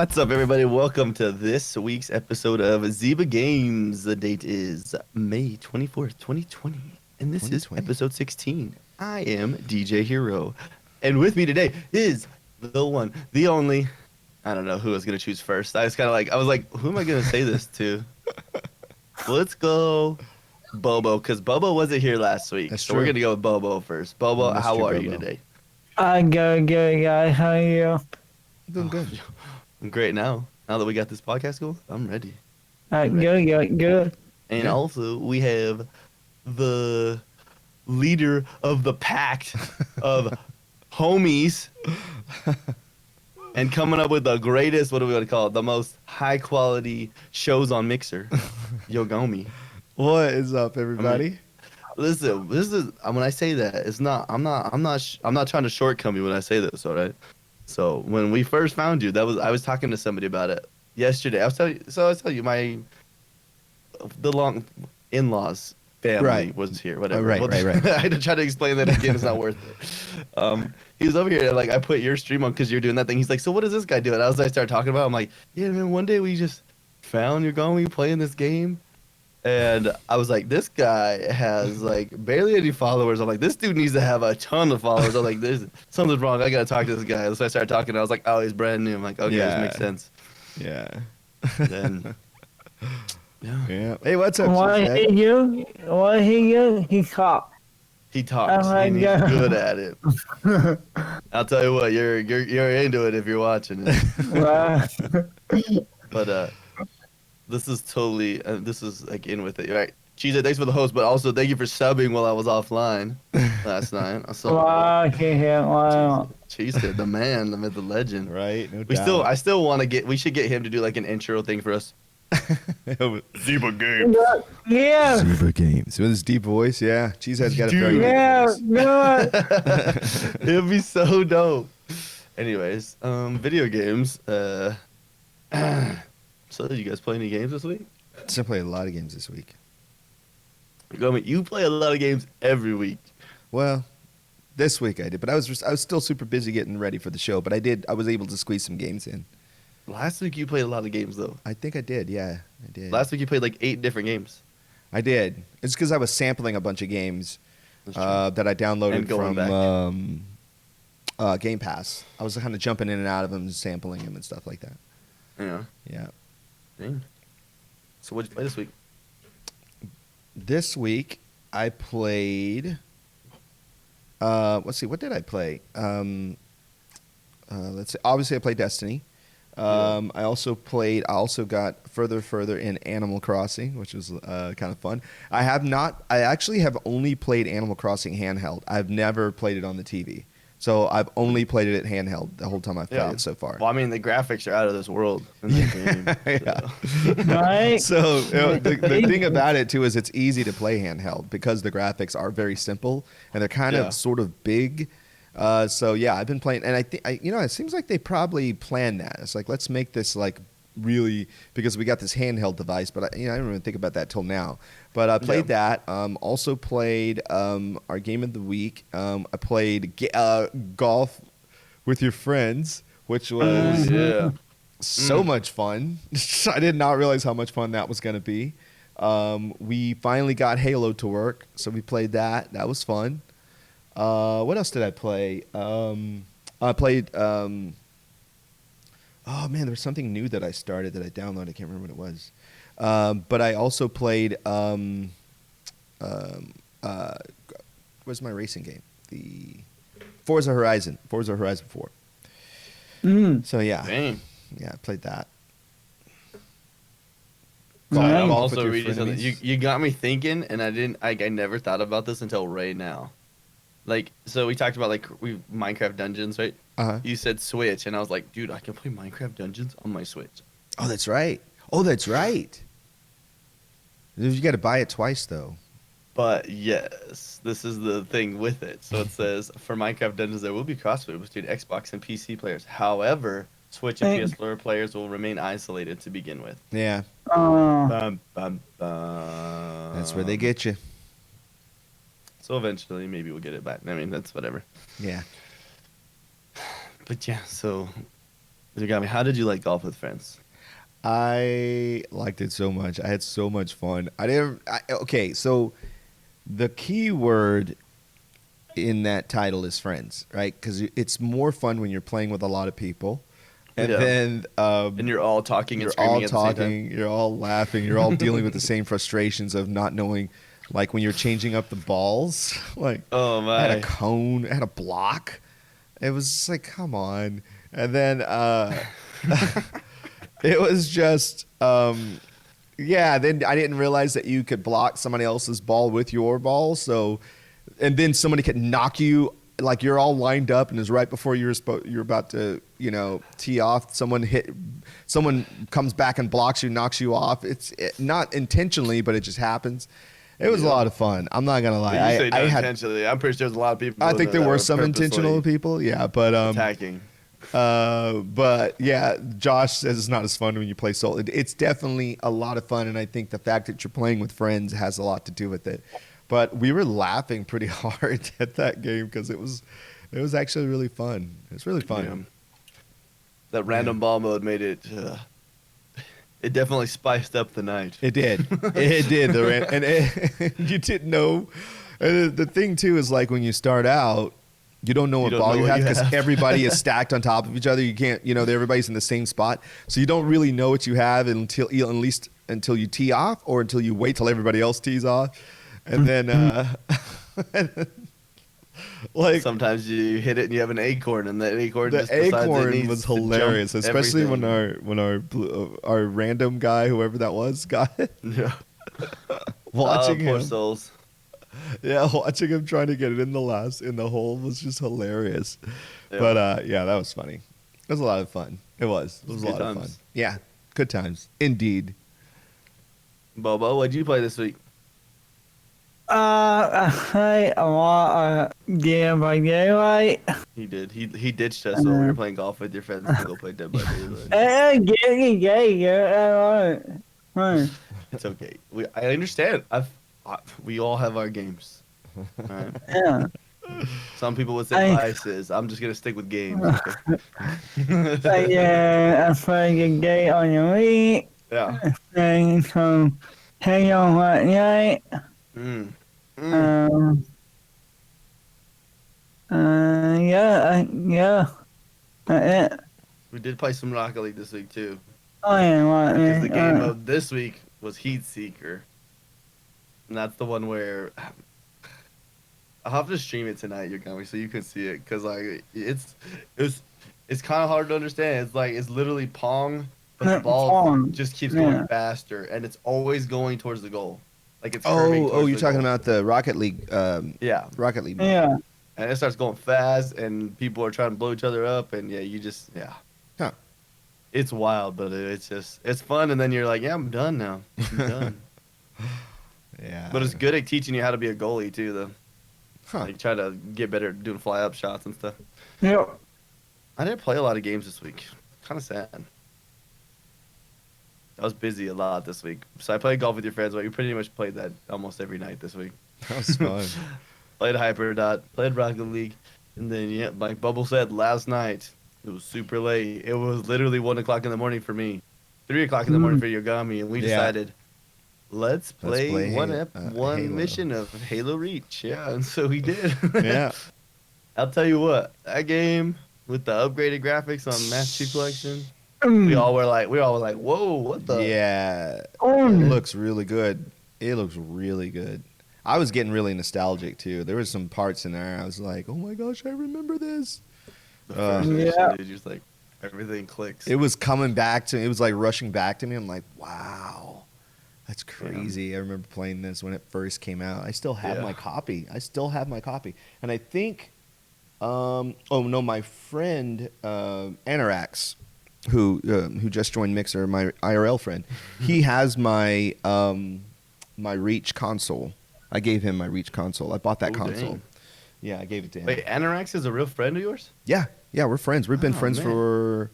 What's up, everybody? Welcome to this week's episode of Zyba Games. The date is May 24th, 2020, and this is episode 16. I am DeeJayHerro, and with me today is the one, the only. I don't know who I was going to choose first. I was like, who am I going to say this to? Let's go Bobo, because Bobo wasn't here last week. That's so true. we're going to go with Bobo first. Bobo, Mr. how are Bobo. you today? I'm good, guys. How are you? Doing good. I'm great now. Now that we got this podcast going, I'm ready. Good. And Yeah. also, we have the leader of the pact of homies and coming up with the greatest, what do we want to call it, the most high quality shows on Mixer, Yogomi. What is up, everybody? Listen, this is when I say that, it's not. I'm not trying to shortcome you when I say this. All right. So when we first found you, I was talking to somebody about it yesterday. I was telling you, the long in-laws family was here. Whatever. Right. I had to try to explain that again. It's not worth it. He was over here, and like I put your stream on because you're doing that thing. He's like, so what does this guy do? And I started talking about it, I'm like, yeah, man, one day we just found Yogomi playing this game. And I was like, this guy has like barely any followers. I'm like, this dude needs to have a ton of followers. I'm like, there's something's wrong. I gotta talk to this guy. So I started talking. I was like, oh, he's brand new. I'm like, okay, Yeah. this makes sense. Yeah. Then, yeah, Yeah. Hey, what's up, What Jack? he do? What he do? He talk. he talks Oh my and he's God. good at it. I'll tell you what, you're into it if you're watching it. Wow. But this is totally this is like in with it, right? Cheese, thanks for the host, but also thank you for subbing while I was offline last night. I saw Wow. Wow. Cheese, the man, the myth, the legend. Right. No I still want to we should get him to do like an intro thing for us. Zyba Games. Yeah. Zyba Games with his deep voice. Yeah. Cheesehead's got a Dude. very deep Yeah. voice. Good. It'd be so dope. Anyways, video games. So did you guys play any games this week? So I played a lot of games this week. You play a lot of games every week. Well, this week I did, but I was still super busy getting ready for the show. But I was able to squeeze some games in. Last week you played a lot of games though. I think I did. Yeah, I did. Last week you played like 8 different games. I did. It's because I was sampling a bunch of games That's true. that I downloaded And going from Game Pass. I was kind of jumping in and out of them, sampling them and stuff like that. Yeah. Yeah. Dang. So what'd you play this week? This week I played. Let's see. What did I play? Let's see. Obviously, I played Destiny. I also got further in Animal Crossing, which was kind of fun. I actually have only played Animal Crossing handheld. I've never played it on the TV. So I've only played it at handheld the whole time I've played it so far. Well, I mean, the graphics are out of this world in the game. Yeah. Right. So the thing about it too is it's easy to play handheld because the graphics are very simple and they're kind of sort of big. So yeah, I've been playing, and I think it seems like they probably planned that. It's like, let's make this like really, because we got this handheld device, but I didn't even think about that till now. But I played that. Also played our game of the week. I played golf with your friends, which was so much fun. I did not realize how much fun that was going to be. We finally got Halo to work, so we played that. That was fun. What else did I play? I played. Oh man, there was something new that I started that I downloaded. I can't remember what it was. But I also played. What's my racing game? The Forza Horizon 4. So yeah, Dang. yeah, I played that. So I'm Golf also with your reading something. frenemies. You got me thinking, and I never thought about this until right now. Like, so we talked about like Minecraft Dungeons, right? Uh-huh. You said Switch, and I was like, dude, I can play Minecraft Dungeons on my Switch. Oh, that's right. You got to buy it twice though. But yes, this is the thing with it. So it says for Minecraft Dungeons, there will be crossplay between Xbox and PC players. However, Switch and PS4 players will remain isolated to begin with. Yeah, Bum, bum, bum. that's where they get you. So eventually, maybe we'll get it back. I mean, that's whatever. Yeah. But yeah, so Yogomi, how did you like golf with friends? I liked it so much. I had so much fun. Okay, so the key word in that title is friends, right? Because it's more fun when you're playing with a lot of people, and then and you're all talking and you're screaming all at the same talking, time. you're all laughing, you're all dealing with the same frustrations of not knowing, like when you're changing up the balls. Like, Oh I had my! a cone, I had a block. It was just like, come on. And then it was just, yeah. Then I didn't realize that you could block somebody else's ball with your ball. So, and then somebody could knock you, like you're all lined up, and it's right before you're about to, tee off. Someone comes back and blocks you, knocks you off. It's not intentionally, but it just happens. It was a lot of fun. I'm not gonna lie. You say not intentionally. I'm pretty sure there's a lot of people. I think there that were some intentional people. Yeah, but attacking. But yeah, Josh says it's not as fun when you play solo. It's definitely a lot of fun, and I think the fact that you're playing with friends has a lot to do with it. But we were laughing pretty hard at that game because it was actually really fun. It's really fun. Yeah. That random ball mode made it. It definitely spiced up the night. It did. It did. You didn't know. And the thing too is, like, when you start out, you don't know what ball you have because everybody is stacked on top of each other. You can't, everybody's in the same spot, so you don't really know what you have until you tee off, or until you wait till everybody else tees off, and then like sometimes you hit it and you have an acorn, and that acorn was hilarious, especially when our random guy, whoever that was, got it. Yeah. Watching poor him. souls. Yeah, watching him trying to get it in the hole was just hilarious. Yeah. But yeah, that was funny. It was a lot of fun. It was a lot of fun. Yeah, good times indeed. Bobo, what'd you play this week? I played a lot of Dead by Daylight. He did. He ditched us while we were playing golf with your friends to go play Dead by Daylight. It's okay. I understand. We all have our games. Right? Yeah. Some people would say vices. I'm just gonna stick with games. But yeah, I played the day on the week. Yeah. I played some Halo last night. Yeah. That's it. We did play some Rocket League this week too. Oh yeah, Because the game of this week was Heat Seeker. And that's the one where I'll have to stream it tonight, Yogomi, so you can see it. Because like it's kind of hard to understand. It's literally Pong, but the ball just keeps going faster, and it's always going towards the goal. Like it's curving towards you're talking about the Rocket League. Yeah, Rocket League. Yeah. And it starts going fast, and people are trying to blow each other up, and Huh. It's wild, but it's fun, and then you're like, yeah, I'm done now. I'm done. Yeah. But it's good at teaching you how to be a goalie too, though. Huh. Like try to get better at doing fly up shots and stuff. Yep. I didn't play a lot of games this week. Kind of sad. I was busy a lot this week. So I played golf with your friends, but we pretty much played that almost every night this week. That was fun. Played HyperDot, played Rocket League, and then like Bubble said last night, it was super late. It was literally 1 o'clock in the morning for me, 3 o'clock in the morning for Yogomi, and we decided, let's play one mission of Halo Reach. Yeah, and so we did. Yeah. I'll tell you what, that game with the upgraded graphics on Master Chief Collection, we all were like, whoa, what the? Yeah. It looks really good. It looks really good. I was getting really nostalgic too. There was some parts in there I was like, oh my gosh, I remember this. Just like everything clicks. It was coming back to me. It was like rushing back to me. I'm like, wow, that's crazy. Yeah. I remember playing this when it first came out. I still have my copy. And I think, my friend Anorax, who just joined Mixer, my IRL friend, he has my my Reach console. I gave him my Reach console. I bought that console. Dang. Yeah, I gave it to him. Wait, Anorax is a real friend of yours? Yeah, we're friends. We've been friends for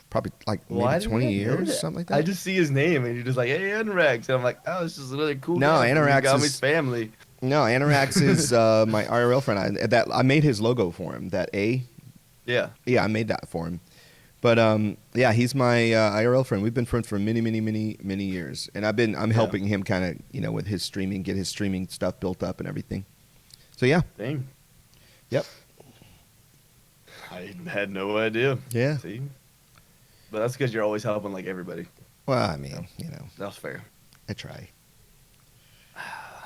probably like maybe 20 years, something like that. I just see his name, and you're just like, hey, Anorax. And I'm like, oh, this is really cool. No, Anorax is family. No, Anorax is my IRL friend. I made his logo for him, that A. Yeah. Yeah, I made that for him. But yeah, he's my IRL friend. We've been friends for many, many, many, many years, and I'm helping him kind of with his streaming, get his streaming stuff built up and everything. So yeah. Dang. Yep. I had no idea. Yeah. See, but that's because you're always helping like everybody. Well, I mean, That's fair. I try.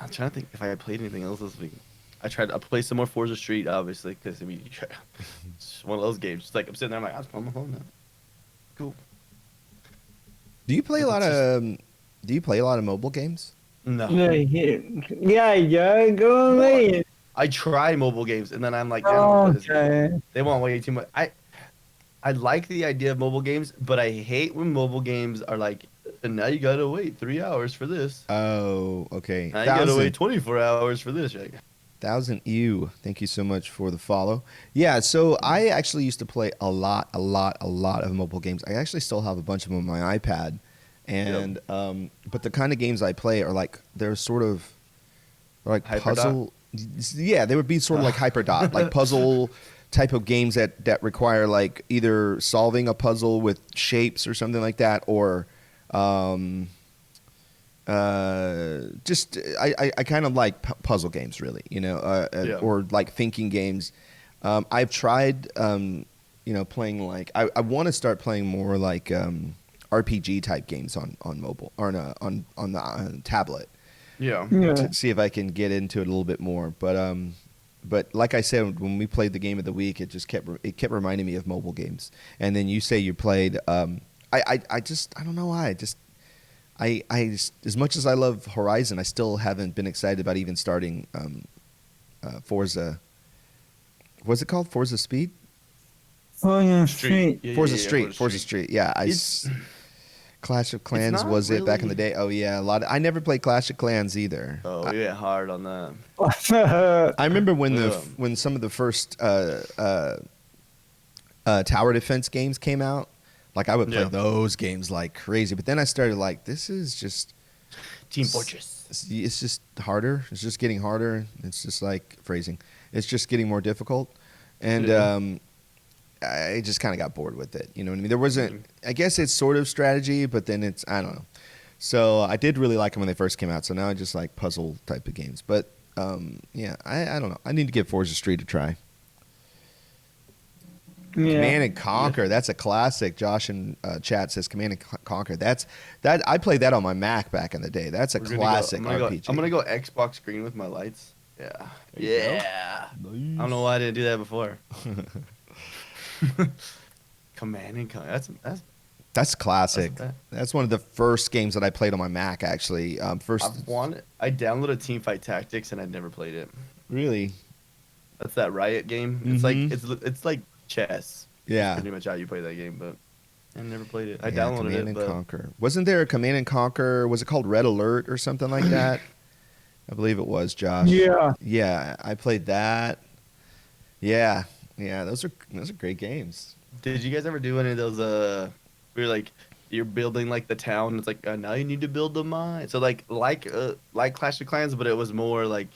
I'm trying to think if I had played anything else this week. I play some more Forza Street, obviously, because I mean, it's one of those games. It's like I'm sitting there, I'm like, I was playing my phone now. Cool. Do you play a lot of mobile games? No. Yeah, Yogomi. I try mobile games, and then I'm like, Okay. they want way too much. I like the idea of mobile games, but I hate when mobile games are like, and now you gotta wait 3 hours for this. Oh, okay. Now you gotta wait 24 hours for this. Like, 1000 you. Thank you so much for the follow. Yeah, so I actually used to play a lot of mobile games. I actually still have a bunch of them on my iPad, and but the kind of games I play are like they're sort of like HyperDot? puzzle. Yeah, they would be sort of like HyperDot, like puzzle type of games that require like either solving a puzzle with shapes or something like that, or just I kind of like puzzle games, really, or like thinking games. I've tried playing like I want to start playing more like RPG type games on mobile or on the tablet. yeah. To see if I can get into it a little bit more. But like I said, when we played the game of the week, it just kept reminding me of mobile games. And then you say you played. I don't know why. I as much as I love Horizon, I still haven't been excited about even starting Forza. What's it called? Forza Speed? Forza Street. Yeah, Forza yeah, Street. Forza Street. Yeah, Clash of Clans not was it back in the really- day? Oh yeah, I never played Clash of Clans either. Oh, yeah, hard on that. I remember when Yeah. when some of the first tower defense games came out. Like I would play those games like crazy, but then I started like, this is just Team Fortress. It's just harder. It's just getting harder. It's just like phrasing. It's just getting more difficult, and I just kind of got bored with it. You know what I mean? There wasn't. I guess it's sort of strategy, but then I don't know. So I did really like them when they first came out. So now I just like puzzle type of games. But yeah, I don't know. I need to give Forza Street a try. Yeah. Command and Conquer, that's a classic. Josh in chat says Command and Conquer. That I played that on my Mac back in the day. That's a classic RPG. I'm gonna go Xbox screen with my lights. Yeah. Yeah. I don't know why I didn't do that before. Command and Conquer. That's classic. That's That's one of the first games that I played on my Mac. Actually, I downloaded Teamfight Tactics and I'd never played it. Really? That's that Riot game. It's like it's like chess. Yeah. That's pretty much how you play that game, but I never played it. I Yeah, downloaded Command it, and but Conquer. Wasn't there a Command and Conquer? Was it called Red Alert or something like that? I believe it was, Josh. Yeah. Yeah, I played that. Yeah, those are great games. did you guys ever do any of those? Where like you're building like the town. It's like now you need to build the mine. So like Clash of Clans, but it was more like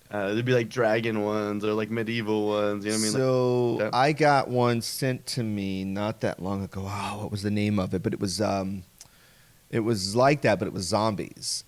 there'd be like dragon ones or like medieval ones. You know what I mean? So I got one sent to me not that long ago. Oh, what was the name of it? But it was like that, but it was zombies.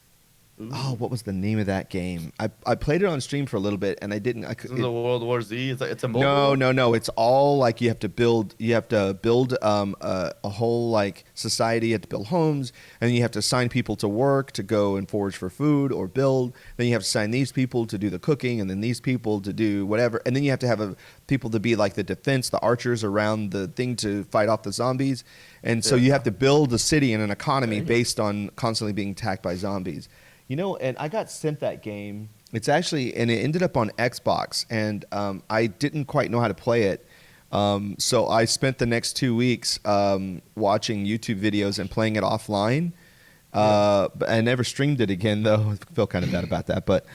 Ooh. Oh, what was the name of that game? I played it on stream for a little bit, and I didn't. This is a World War Z. It's like it's a mobile. No. It's all like you have to build. You have to build a whole like society. You have to build homes, and then you have to assign people to work to go and forage for food or build. Then you have to assign these people to do the cooking, and then these people to do whatever. And then you have to have people to be like the defense, the archers around the thing to fight off the zombies. And so you have to build a city and an economy based on constantly being attacked by zombies. You know, and I got sent that game. It's actually, and it ended up on Xbox, and I didn't quite know how to play it. So I spent the next 2 weeks watching YouTube videos and playing it offline. But I never streamed it again, though. I feel kind of bad about that. But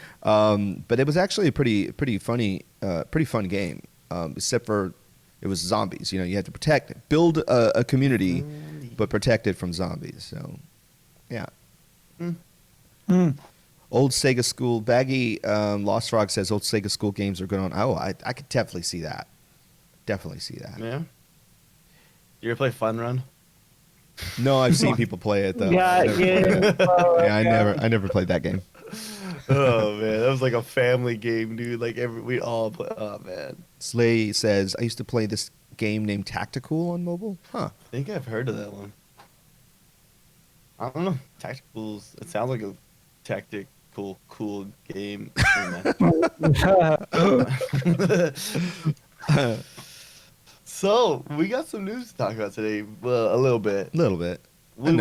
it was actually a pretty fun game, except for it was zombies. You know, you had to build a community, but protect it from zombies. So, yeah. Old Sega School. Baggy Lost Frog says old Sega School games are good on. Oh, I could definitely see that. Definitely see that. Yeah. You ever play Fun Run? No, I've seen people play it though. Yeah, Yeah, I never played that game. Oh man, that was like a family game, dude. Like we all play. Oh man, Slay says, I used to play this game named Tactical on mobile. Huh. I think I've heard of that one. I don't know. Tacticals. It sounds like a cool game. So we got some news to talk about today. Well, a little bit. A little bit. We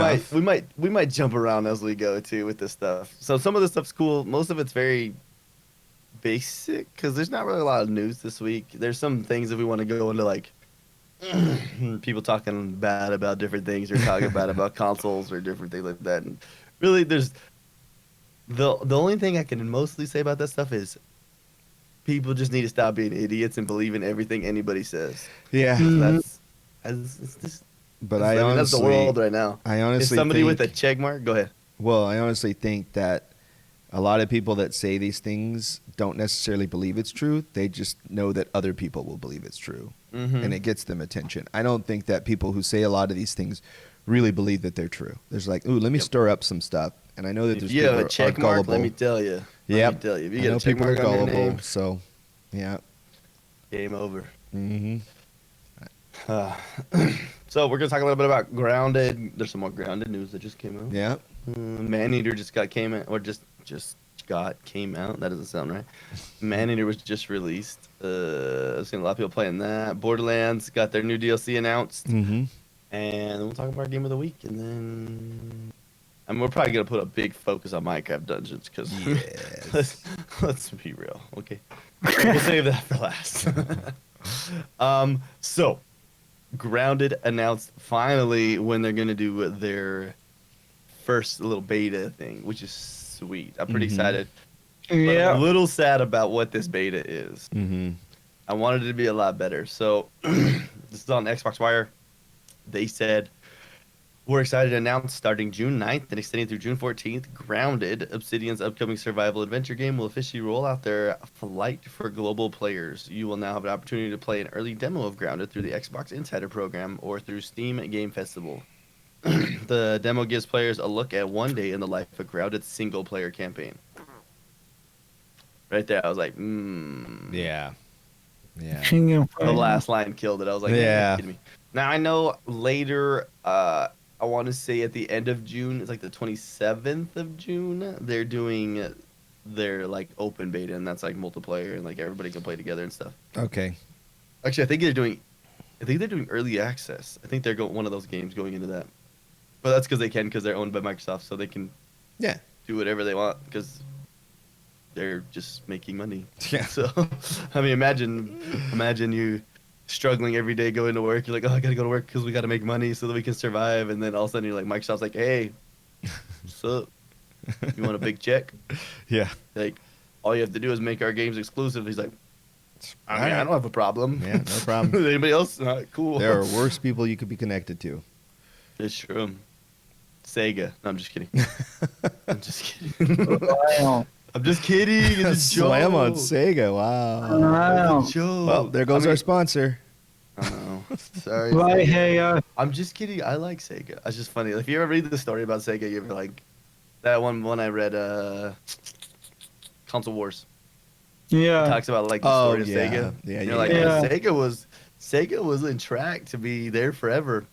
might jump around as we go too with this stuff. So some of this stuff's cool. Most of it's very basic because there's not really a lot of news this week. There's some things that we want to go into, like people talking bad about different things or talking bad about consoles or different things like that. And really, there's the only thing I can mostly say about that stuff is people just need to stop being idiots and believe in everything anybody says. Yeah. It's just. But That's the world right now. I honestly Is somebody think, with a check mark? Go ahead. Well, I honestly think that a lot of people that say these things don't necessarily believe it's true. They just know that other people will believe it's true. Mm-hmm. And it gets them attention. I don't think that people who say a lot of these things really believe that they're true. There's like, ooh, let me stir up some stuff. And I know that there's If you people have a are check mark, gullible. let me tell you. Yeah. If you I get know a check people are mark on your gullible, name, so yeah. game over. Mm-hmm. So we're gonna talk a little bit about Grounded. There's some more Grounded news that just came out. Yeah. Maneater came out. That doesn't sound right. Maneater was just released. I've seen a lot of people playing that. Borderlands got their new DLC announced, Mm-hmm. and we'll talk about our game of the week, and then. We're probably gonna put a big focus on Minecraft Dungeons because Yes. let's be real, okay? We'll save that for last. So Grounded announced finally when they're gonna do their first little beta thing, which is sweet. I'm pretty excited. But Yeah. I'm a little sad about what this beta is. Mm-hmm. I wanted it to be a lot better. So this is on Xbox Wire. They said, we're excited to announce starting June 9th and extending through June 14th, Grounded, Obsidian's upcoming survival adventure game, will officially roll out their flight for global players. You will now have an opportunity to play an early demo of Grounded through the Xbox Insider program or through Steam Game Festival. The demo gives players a look at one day in the life of Grounded's single-player campaign. Right there, I was like, Yeah. Yeah. The last line killed it. I was like, Yeah. you're kidding me. Now, I know later, I want to say at the end of June, it's like the 27th of June, they're doing their like open beta, and that's like multiplayer, and like everybody can play together and stuff. Okay. Actually, I think they're doing early access. I think they're one of those games going into that. But that's because they're owned by Microsoft, so they can Yeah. do whatever they want because they're just making money. Yeah. So, I mean, imagine you struggling every day going to work. You're like, oh, I gotta go to work because we gotta make money so that we can survive. And then all of a sudden, you're like, Microsoft's like, hey, what's up? You want a big check? Yeah. Like, all you have to do is make our games exclusive. He's like, I mean, I Alright. don't have a problem. Yeah, no problem. Anybody else? All right, cool. There are worse people you could be connected to. It's true. Sega. No, I'm just kidding. I'm just kidding. Wow. I'm just kidding. It's a joke. Slam on Sega. Wow. Wow. It's a joke. Well, there goes our sponsor. I know. Sorry. Right Sega. here. I'm just kidding. I like Sega. It's just funny. Like, if you ever read the story about Sega, you're like, that one I read, Console Wars. It Yeah. talks about like the Oh, story of yeah. Sega. Yeah, And yeah, you're like, yeah. Sega was in track to be there forever,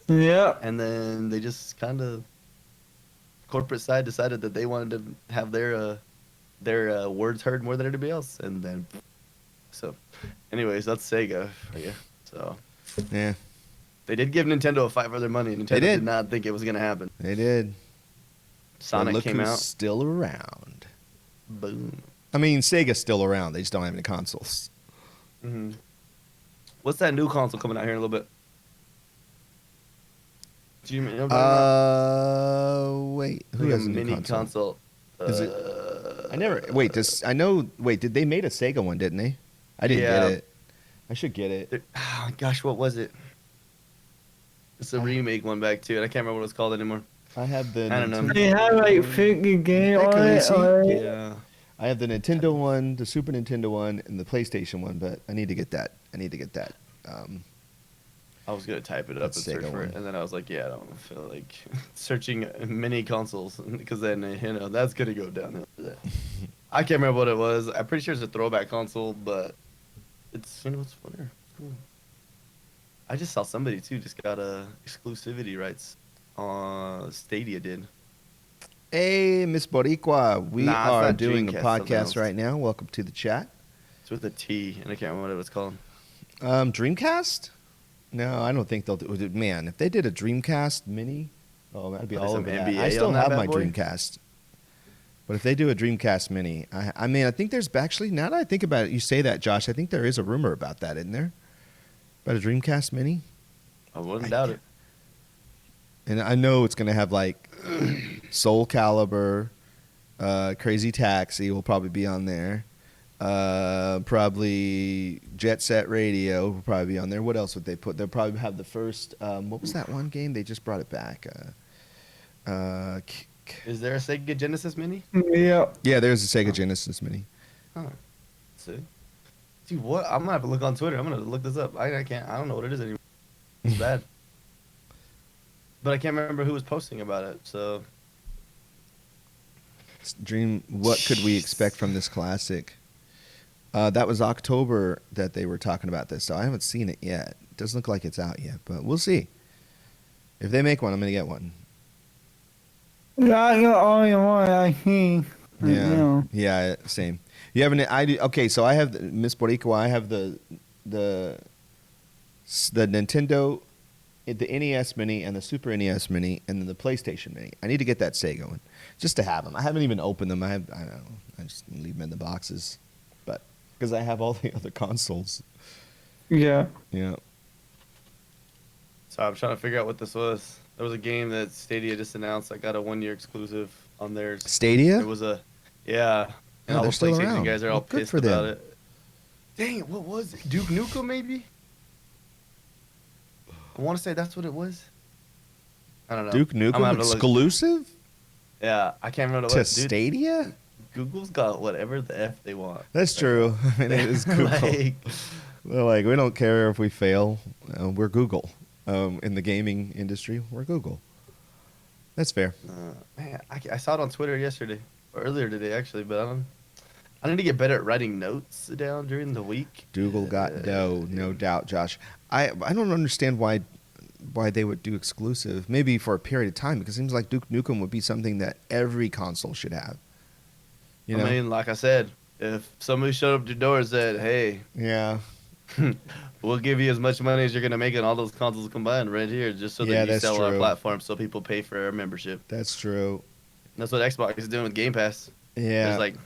Yeah. and then they just kind of corporate side decided that they wanted to have their words heard more than anybody else, and then so, anyways, that's Sega for you. So Yeah, they did give Nintendo a fight for their money. Nintendo did not think it was gonna happen. they did. Sonic But look came who's out. still around. Boom. I mean, Sega's still around. They just don't have any consoles. hmm What's that new console coming out here in a little bit? Do you know what I'm talking about? Wait. Like Who a has a new mini console? console? Is it- I never. Wait. Wait. Did they made a Sega one? Didn't they? I didn't Yeah. get it. I should get it. Oh, gosh, what was it? It's a remake one back too, and I can't remember what it's called anymore. I have the. I don't know. They have like 50 games Hey, on it. Khaleesi. Already. Yeah. I have the Nintendo one, the Super Nintendo one, and the PlayStation one, but I need to get that. I was gonna type it up That's and search Sega for one. it, and then I was like, yeah, I don't feel like searching mini consoles because then that's gonna go downhill. I can't remember what it was. I'm pretty sure it's a throwback console, but it's it's funner. Cool. I just saw somebody too just got exclusivity rights on Stadia did. Hey, Miss Boricua, we Nah, it's are not doing a Dreamcast, something else. podcast right now. Welcome to the chat. It's with a T, and I can't remember what it was called. Dreamcast? No, I don't think they'll do it. Man, if they did a Dreamcast mini, that'd be Play all some over that. NBA I still on that have bad my boy? Dreamcast. But if they do a Dreamcast mini, I mean, I think there's actually, now that I think about it, you say that, Josh, I think there is a rumor about that, isn't there? About a Dreamcast mini? I wouldn't doubt it. And I know it's going to have like Soul Calibur, Crazy Taxi will probably be on there. Probably Jet Set Radio will probably be on there. What else would they put? They'll probably have the first, what was that one game? They just brought it back. Is there a Sega Genesis Mini? Yeah. Yeah, there's a Sega Genesis Mini. Huh. See? Dude, what? I'm gonna have to look on Twitter. I'm gonna look this up. I can't. I don't know what it is anymore. It's bad. But I can't remember who was posting about it. So What could we expect from this classic? That was October that they were talking about this, so I haven't seen it yet. It doesn't look like it's out yet, but we'll see. If they make one, I'm gonna get one. Yeah, I got all you want, I think. Yeah, same. You have okay, so I have Miss Boricua. I have the Nintendo, the NES Mini, and the Super NES Mini, and then the PlayStation Mini. I need to get that Sega one just to have them. I haven't even opened them. I don't know. I just leave them in the boxes, but because I have all the other consoles. Yeah. Yeah. So I'm trying to figure out what this was. There was a game that Stadia just announced. I got a 1-year exclusive on theirs. Stadia? It was yeah. And Oh, all they're the still PlayStation around. guys are all Well, good pissed for them. about it. Dang it, what was it? Duke Nukem maybe? I want to say that's what it was. I don't know. Duke I'm gonna Nukem have to look. exclusive Yeah, I can't remember what to it was. Dude, Stadia? Google's got whatever the F they want. That's true. I mean, it is Google. Like, They're like, we don't care if we fail. We're Google. In the gaming industry, we're Google. That's fair. man, I saw it on Twitter yesterday, or earlier today actually, but I need to get better at writing notes down during the week. Google got dough, no doubt, Josh. I don't understand why they would do exclusive. Maybe for a period of time, because it seems like Duke Nukem would be something that every console should have. You know? I mean, like I said, if somebody showed up at your door and said, "Hey, Yeah. we'll give you as much money as you're gonna make on all those consoles combined right here, just so that you that's sell our true. platform, so people pay for our membership." That's true. That's what Xbox is doing with Game Pass. Yeah. It's like,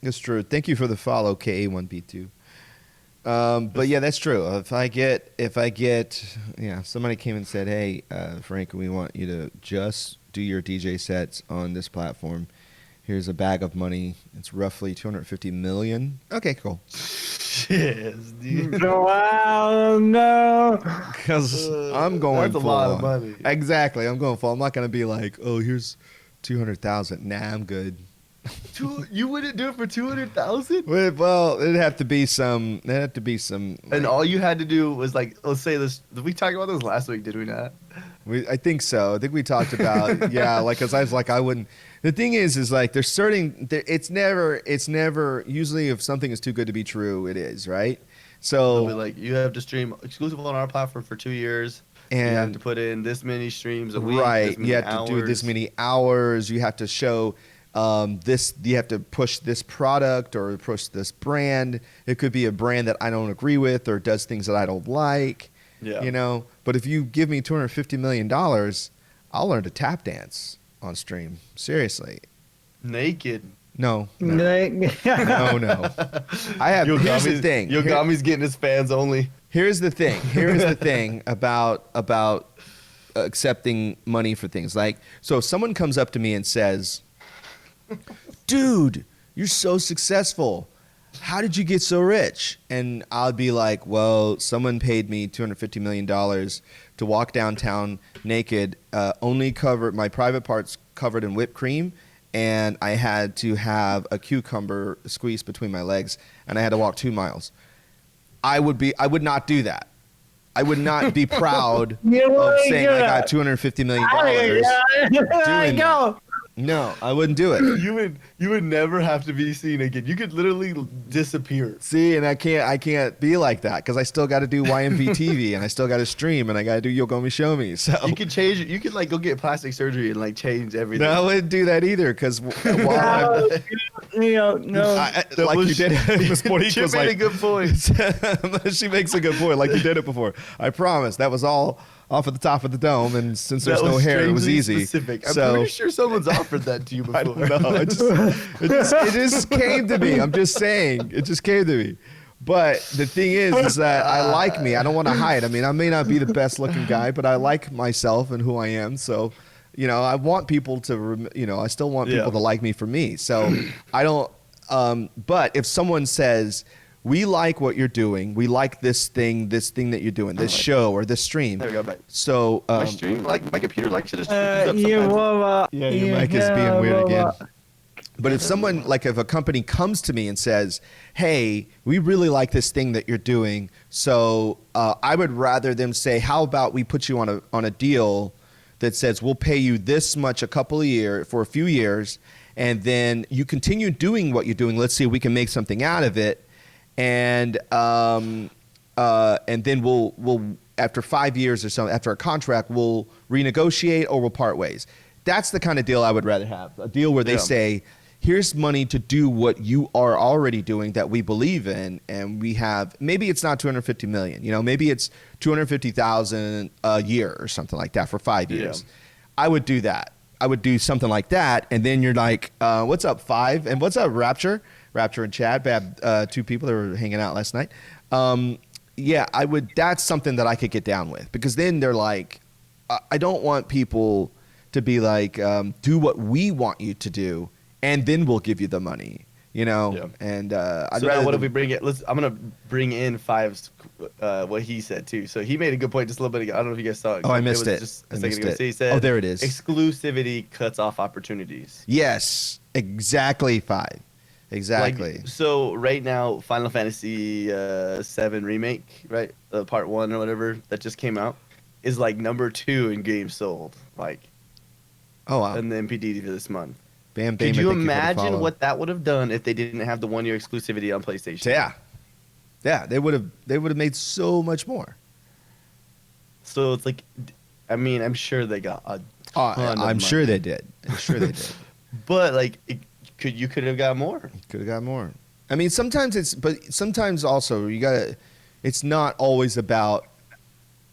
That's true. Thank you for the follow, KA1B2. But yeah, that's true. If I get, somebody came and said, "Hey, Frank, we want you to just do your DJ sets on this platform. Here's a bag of money. It's roughly 250 million." Okay, cool. yes, dude. Wow, no. Because I'm going That's a full lot of on. money. Exactly. I'm going full. I'm not going to be like, "Oh, here's 200,000." Nah, I'm good. You wouldn't do it for 200,000? Well, it'd have to be some. And all you had to do was like, let's say this. Did we talk about this last week? Did we not? I think so. I think we talked about because I was like, I wouldn't. The thing is like there's certain. It's never. Usually, if something is too good to be true, it is, right? They'll be So like, you have to stream exclusive on our platform for 2 years. And you have to put in this many streams a week. right, This many you have to do this many hours. You have to show this. You have to push this product or push this brand. It could be a brand that I don't agree with or does things that I don't like. Yeah. You know, but if you give me $250 million, I'll learn to tap dance on stream. Seriously. Naked. No. No. No. I have. Here's the thing. Yogomi's getting his fans only. Here's the thing. Here's the thing about accepting money for things. Like, so if someone comes up to me and says, "Dude, you're so successful. How did you get so rich?" And I'll be like, "Well, someone paid me $250 million to walk downtown naked, only cover my private parts covered in whipped cream, and I had to have a cucumber squeezed between my legs, and I had to walk 2 miles." I would not do that. I would not be proud You of wouldn't saying do I got that. $250 million doing that. No, I wouldn't do it. You would never have to be seen again. You could literally disappear. See, and I can't be like that because I still got to do YMV TV and I still got to stream and I got to do Yogomi Show Me. So You could change it. You could like go get plastic surgery and like change everything. no, I wouldn't do that either because No, like you did it. Miss Monique Chip was made like, a good point. she makes a good point. Like you did it before. I promise. That was all off at the top of the dome, and since there's That no was hair, it was strangely easy. Specific. I'm So pretty sure someone's offered that to you before. I don't know. It just came to me. I'm just saying. It just came to me. But the thing is that I like me. I don't want to hide. I mean, I may not be the best looking guy, but I like myself and who I am. So, I want people to, I still want people to like me for me. So I don't, but if someone says, we like what you're doing, we like this thing that you're doing, this show or this stream. There we go. Back. So, My stream, like my computer likes to just your mic is being weird again. But if someone, like if a company comes to me and says, hey, we really like this thing that you're doing, so I would rather them say, how about we put you on a deal that says we'll pay you this much for a few years, and then you continue doing what you're doing. Let's see if we can make something out of it. And then we'll after 5 years or so, after a contract, we'll renegotiate or we'll part ways. That's the kind of deal I would rather have. A deal where they say, here's money to do what you are already doing that we believe in, and we have, maybe it's not 250 million, maybe it's 250,000 a year or something like that for 5 years. I would do that. I would do something like that, and then you're like, what's up, Five? And what's up, Rapture and Chad, two people that were hanging out last night. I would. That's something that I could get down with, because then they're like, I don't want people to be like, do what we want you to do, and then we'll give you the money, And I'd rather. What if we bring it? I'm gonna bring in Five's what he said too. So he made a good point just a little bit ago. I don't know if you guys saw it. Oh, I missed it. Just a second ago. So he said, oh, there it is. Exclusivity cuts off opportunities. Yes, exactly. Five. Exactly. Like, so right now, Final Fantasy 7 remake, right, part 1 or whatever that just came out, is like number 2 in games sold, like. Oh wow. In the MPD for this month. Bam, Could you imagine what that would have done if they didn't have the 1-year exclusivity on PlayStation? Yeah, they would have made so much more. So it's like, I mean, I'm sure they got a ton of money. Sure they did. I'm sure they did. But like, you could have got more. Could have got more. I mean, sometimes also it's not always about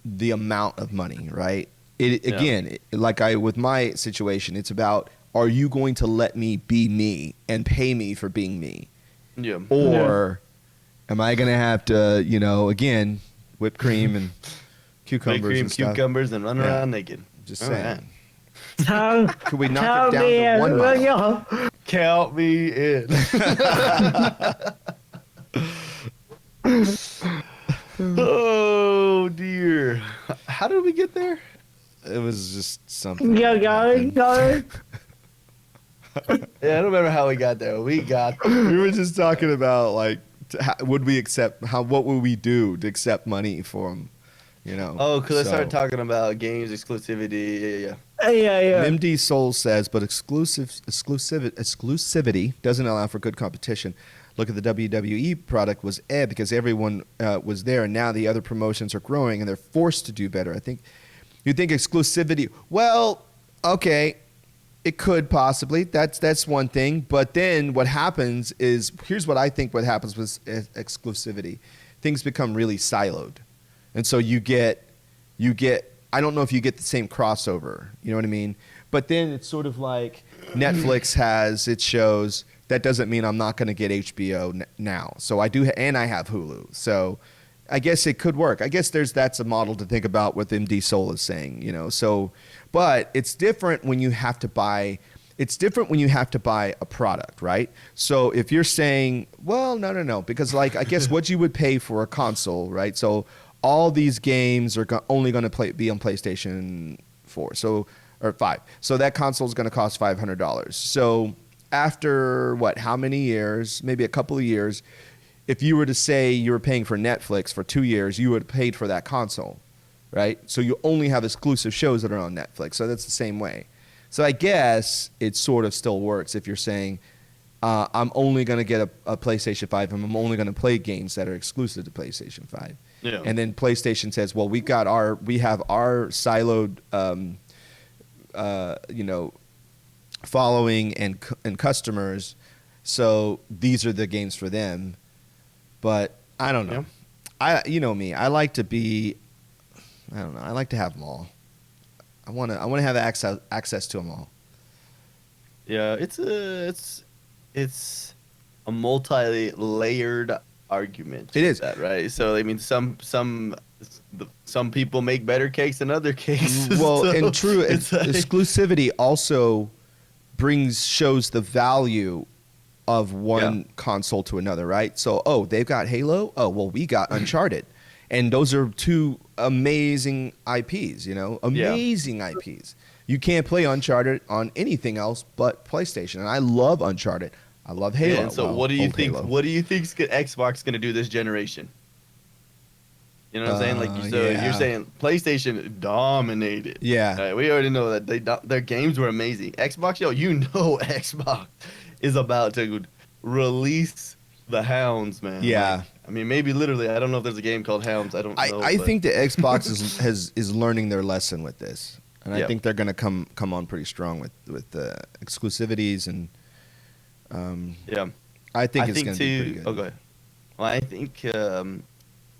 the amount of money, right? With my situation, it's about, are you going to let me be me and pay me for being me? Yeah. Or am I going to have to, again, whipped cream and cucumbers and run around naked. Just saying. Right. Could we knock it down to 1 mile? Count me in. Oh dear. How did we get there? It was just something. Yeah, got it. Yeah, I don't remember how we got there. We were just talking about like, what would we do to accept money for them? Oh, because I started talking about games exclusivity. Yeah. MD Soul says, but exclusivity doesn't allow for good competition. Look at the WWE product was because everyone was there, and now the other promotions are growing, and they're forced to do better. I think you think exclusivity. Well, okay, it could possibly. That's one thing. But then what happens is, here's what I think. What happens with exclusivity, things become really siloed. And so you get, I don't know if you get the same crossover, you know what I mean? But then it's sort of like Netflix has its shows. That doesn't mean I'm not going to get HBO now. So I do, and I have Hulu. So I guess it could work. I guess that's a model to think about what MD Soul is saying, So, but it's different when you have to buy. It's different when you have to buy a product, right? So if you're saying, well, no, because like I guess what you would pay for a console, right? So all these games are only going to be on PlayStation 4, or 5. So that console is going to cost $500. So after how many years, maybe a couple of years, if you were to say you were paying for Netflix for 2 years, you would have paid for that console, right? So you only have exclusive shows that are on Netflix. So that's the same way. So I guess it sort of still works if you're saying, I'm only going to get a PlayStation 5 and I'm only going to play games that are exclusive to PlayStation 5. Yeah. And then PlayStation says, well, we have our siloed, following and customers. So these are the games for them. But I don't know. Yeah. You know me. I like to have them all. I want to have access to them all. Yeah, it's a multi-layered argument. It is that, right? So I mean, some people make better cakes than other cakes. Well, so and true, like, exclusivity also shows the value of one console to another, right? So, they've got Halo. Oh, well, we got Uncharted. And those are two amazing IPs, amazing IPs. You can't play Uncharted on anything else but PlayStation. And I love Uncharted. I love Halo. And so what do you think? Halo. What do you think Xbox going to do this generation? You know what I'm saying? Like, you're saying PlayStation dominated. Yeah. We already know that their games were amazing. Xbox, Xbox is about to release the Hounds, man. Yeah. Like, I mean, maybe literally. I don't know if there's a game called Hounds. I don't know. I think the Xbox is learning their lesson with this, and I think they're going to come on pretty strong with the exclusivities and. I think it's going to be pretty good. Oh, go ahead. Well, I think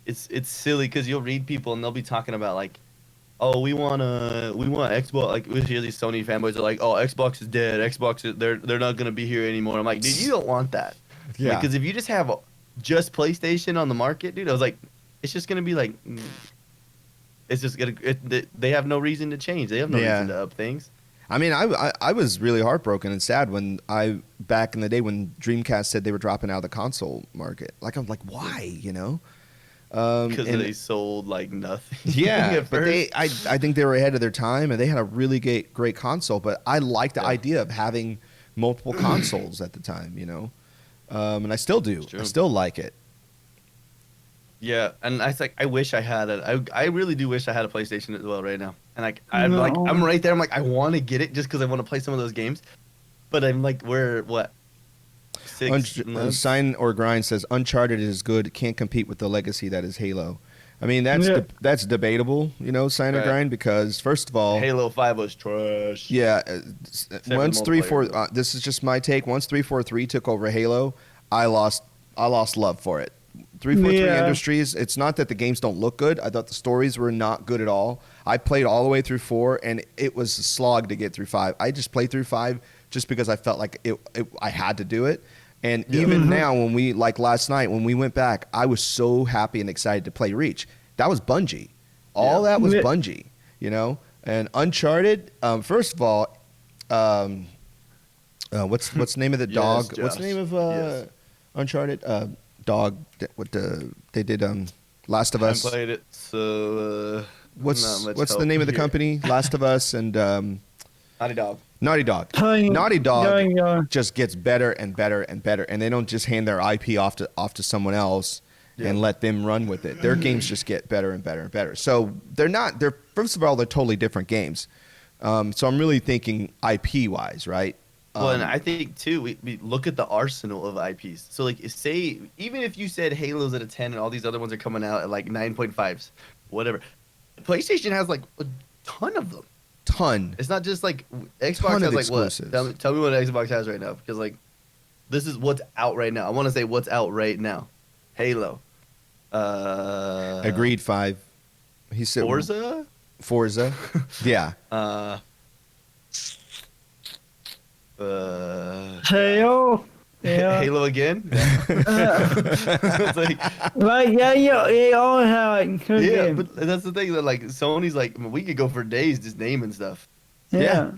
it's silly because you'll read people and they'll be talking about like, oh, we want Xbox. Like we hear these Sony fanboys are like, oh, Xbox is dead. They're not going to be here anymore. I'm like, dude, you don't want that. Yeah. Because if you just have just PlayStation on the market, dude, I was like, it's just gonna be like, it's just gonna. They have no reason to change. They have no reason to up things. I mean, I was really heartbroken and sad when back in the day when Dreamcast said they were dropping out of the console market. Like I'm like, why? Because they sold like nothing. Yeah, but I think they were ahead of their time and they had a really great console. But I liked the idea of having multiple consoles at the time. And I still do. I still like it. Yeah, and I wish I had it. I really do wish I had a PlayStation as well right now. And I'm right there. I'm like, I want to get it just because I want to play some of those games. But I'm like, we're what? 6 months? Sign or Grind says Uncharted is good. Can't compete with the legacy that is Halo. I mean, that's debatable, Sign or Grind, because first of all, Halo 5 was trash. Yeah, once 343. This is just my take. Once 343 took over Halo, I lost love for it. 343 Industries. It's not that the games don't look good. I thought the stories were not good at all. I played all the way through 4, and it was a slog to get through 5. I just played through 5 just because I felt like I had to do it. And even now, when we last night when we went back, I was so happy and excited to play Reach. That was Bungie. All that was Bungie, And Uncharted. First of all, what's the name of the dog? Josh. What's the name of Uncharted? Dog. They did Last of Us. I played it, so what's the name of the company? Last of Us and Naughty Dog. Naughty Dog just gets better and better and better, and they don't just hand their IP off to someone else and let them run with it. Their games just get better and better and better. So they're first of all, they're totally different games. So I'm really thinking IP wise, right? Well, and I think too, we look at the arsenal of IPs. So like, say even if you said Halo's at a 10 and all these other ones are coming out at like 9.5s, whatever, PlayStation has like a ton of them. It's not just like Xbox has like exclusives. What? Tell me what Xbox has right now, because like this is what's out right now. I want to say what's out right now. Halo. Agreed. 5. He said Forza. Yeah. Halo. Yeah. Halo again? It's like, they all have good games. But that's the thing that like Sony's like, I mean, we could go for days just naming stuff. Yeah.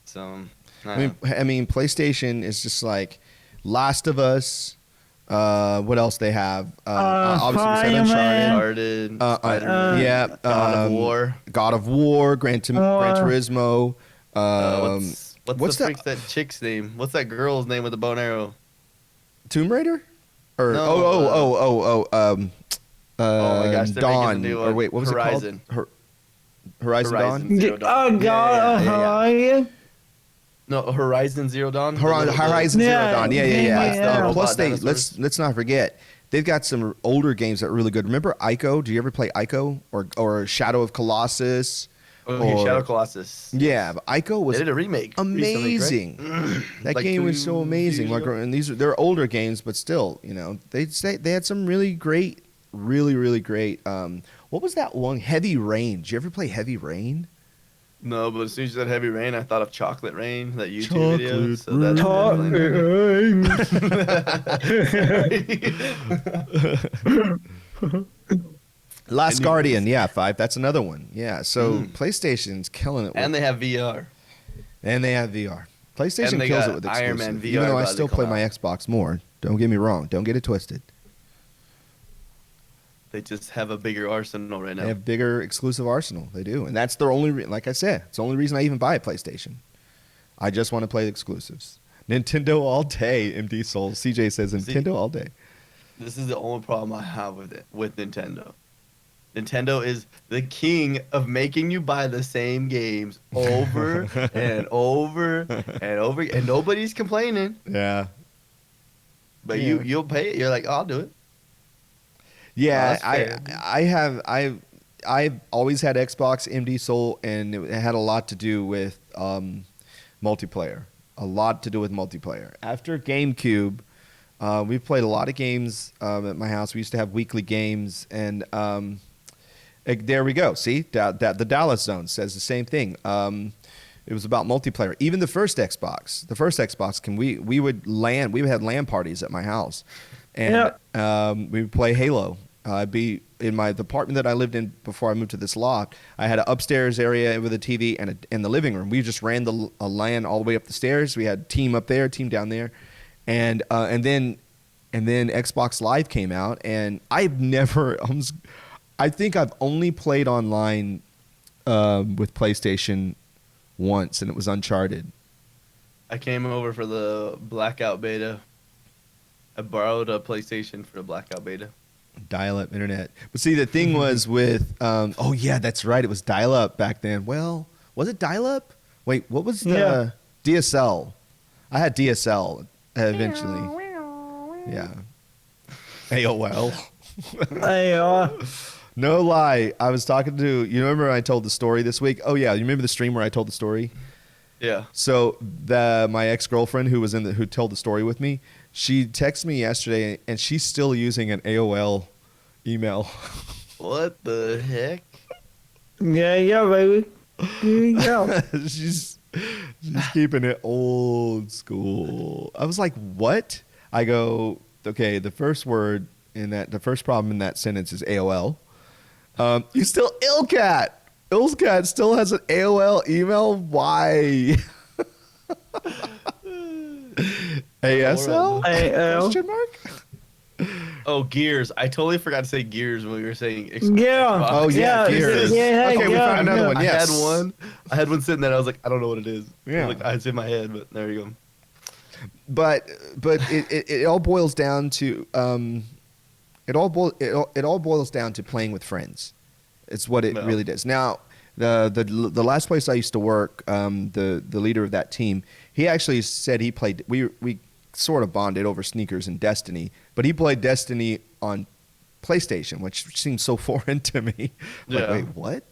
So I mean, PlayStation is just like Last of Us. What else they have? Obviously, Uncharted, Spider-Man, God of War, Gran Turismo. What's that chick's name? What's that girl's name with the bow and arrow? Tomb Raider? Or No, oh my gosh, they're making Dawn. the new Or one. wait, what was Horizon. it called? Horizon Horizon Dawn? Zero Dawn. Oh, God, Yeah. Horizon. No, Horizon Zero Dawn. Horizon Zero Yeah, Dawn. Yeah. yeah. Plus, Robot let's not forget, they've got some older games that are really good. Remember Ico? Do you ever play Ico or Shadow of Colossus? Okay, Shadow Colossus. Yeah, but Ico was They did a remake. amazing. Recently, correct? That Like game was 2 so amazing. years ago? And they're older games, but still, they had some really great, really great. What was that one? Heavy Rain. Did you ever play Heavy Rain? No, but as soon as you said Heavy Rain, I thought of Chocolate Rain, that YouTube video. So that's Last Guardian, yeah, 5. That's another one. Yeah, so PlayStation's killing it. And they have VR. And they have VR. PlayStation And they kills got it with Iron exclusive. Man VR Even though I about to still come play my out. Xbox more. Don't get me wrong. Don't get it twisted. They just have a bigger arsenal right now. They have bigger exclusive arsenal. They do, and that's their only. Like I said, it's the only reason I even buy a PlayStation. I just want to play the exclusives. Nintendo all day. MD Soul. CJ says Nintendo all day. This is the only problem I have with it, with Nintendo. Nintendo is the king of making you buy the same games over and over and over, and nobody's complaining. Yeah. But Yeah. you'll pay it. You're like, I'll do it. Yeah, that's fair. I've always had Xbox MD Soul, and it had a lot to do with multiplayer. A lot to do with multiplayer. After GameCube, we played a lot of games at my house. We used to have weekly games, and there we go. See, the Dallas Zone says the same thing. It was about multiplayer. Even the first Xbox, we would have LAN parties at my house, and we would play Halo. I'd be in the apartment that I lived in before I moved to this loft. I had an upstairs area with a TV and the living room. We just ran a LAN all the way up the stairs. We had team up there, team down there, and then Xbox Live came out, and I think I've only played online with PlayStation once, and it was Uncharted. I came over for the Blackout beta. I borrowed a PlayStation for the Blackout beta. Dial-up internet. But see, the thing was with, oh yeah, that's right. It was dial-up back then. Well, was it dial-up? Wait, what was the DSL? I had DSL eventually. Yeah. AOL. No lie. I was talking to, you remember I told the story this week? Oh yeah, you remember the stream where I told the story? Yeah. So my ex-girlfriend who told the story with me, she texted me yesterday, and she's still using an AOL email. What the heck? Yeah, baby. Here you go. she's keeping it old school. I was like, what? I go, okay, the first problem in that sentence is AOL. You still Illcat. Illcat still has an AOL email. Why? ASL? Question mark? Oh, Gears. I totally forgot to say Gears when we were saying Yeah. Xbox. Oh, yeah, Gears. Yeah, Okay, we found another one. Yes. I had one sitting there. I was like, I don't know what it is. Yeah. It's in my head, but there you go. But it all boils down to it all boils down to playing with friends. It's what it really does. Now, the last place I used to work, the leader of that team, he actually said he played. We sort of bonded over sneakers and Destiny, but he played Destiny on PlayStation, which seems so foreign to me. Like, wait, what?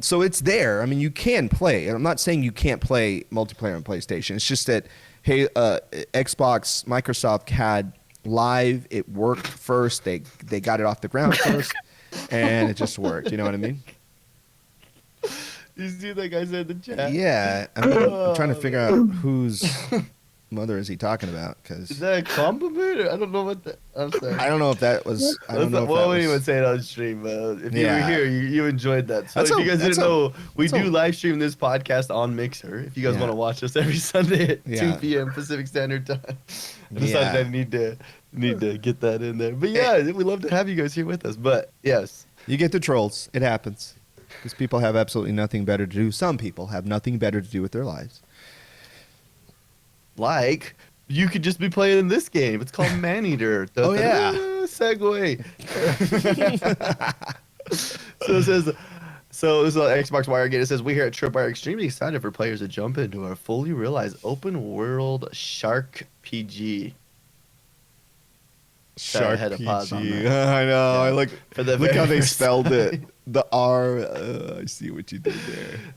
So it's there. I mean, you can play. I'm not saying you can't play multiplayer on PlayStation. It's just that, hey, Xbox, Microsoft had Live. It worked first. They got it off the ground first, and it just worked. You know what I mean? You see that guy said in the chat? Yeah. I'm trying to figure out whose mother is he talking about? Is that a compliment? Or I don't know what that. I'm sorry. I don't know if that was. I don't know if well, that we didn't was. even say it on stream, but if you were here, you enjoyed that. So That's if you guys didn't know, we do a- live stream this podcast on Mixer. If you guys Yeah. want to watch us every Sunday at Yeah. 2 p.m. Pacific Standard Time, I decided Yeah. I need to get that in there. But yeah, we love to have you guys here with us. But yes, You get the trolls. It happens. Because people have absolutely nothing better to do. Some people have nothing better to do with their lives. like you could just be playing in this game. It's called Maneater. Oh, yeah. Segue. So it says, so this is an Xbox Wire Gate. It says, we here at Trip are extremely excited for players to jump into our fully realized open world Shark PG. Shark had a pause on PG. that. I know. Yeah. I look For the how very they first spelled it. time. The R. I see what you did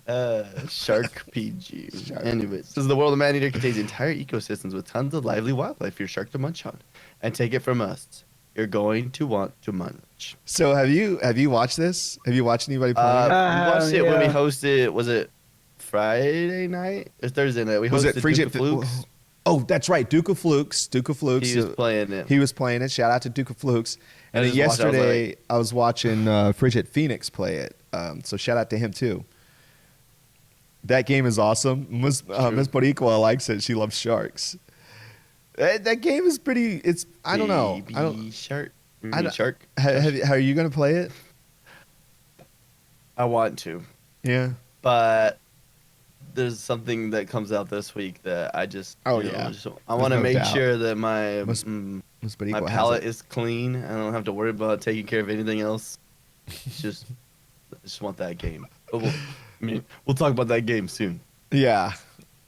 there. Shark PG. Shark. Anyways, this is the world of Maneater contains entire ecosystems with tons of lively wildlife for your shark to munch on. And take it from us, you're going to want to munch. So have you watched this? Have you watched anybody play it? We watched it when we yeah. hosted. Was it Friday night or Thursday night? We Was hosted it Free Duke of Flukes. Oh, that's right. Duke of Flukes. Duke of Flukes. He was playing it. He was playing it. Shout out to Duke of Flukes. And I then just watched it, I was yesterday, like- I was watching Frigid Phoenix play it. So shout out to him too. That game is awesome. Miss Boricua likes it. She loves sharks. That game is pretty. It's I don't know. I don't. Shark. I don't- Shark. How are you gonna play it? I want to, Yeah. but there's something that comes out this week that I just. Oh, you know, yeah. I want to no make doubt. sure that my Miss Boricua my has palate it. is clean. I don't have to worry about taking care of anything else. It's just, I just want that game. But we'll talk about that game soon. Yeah.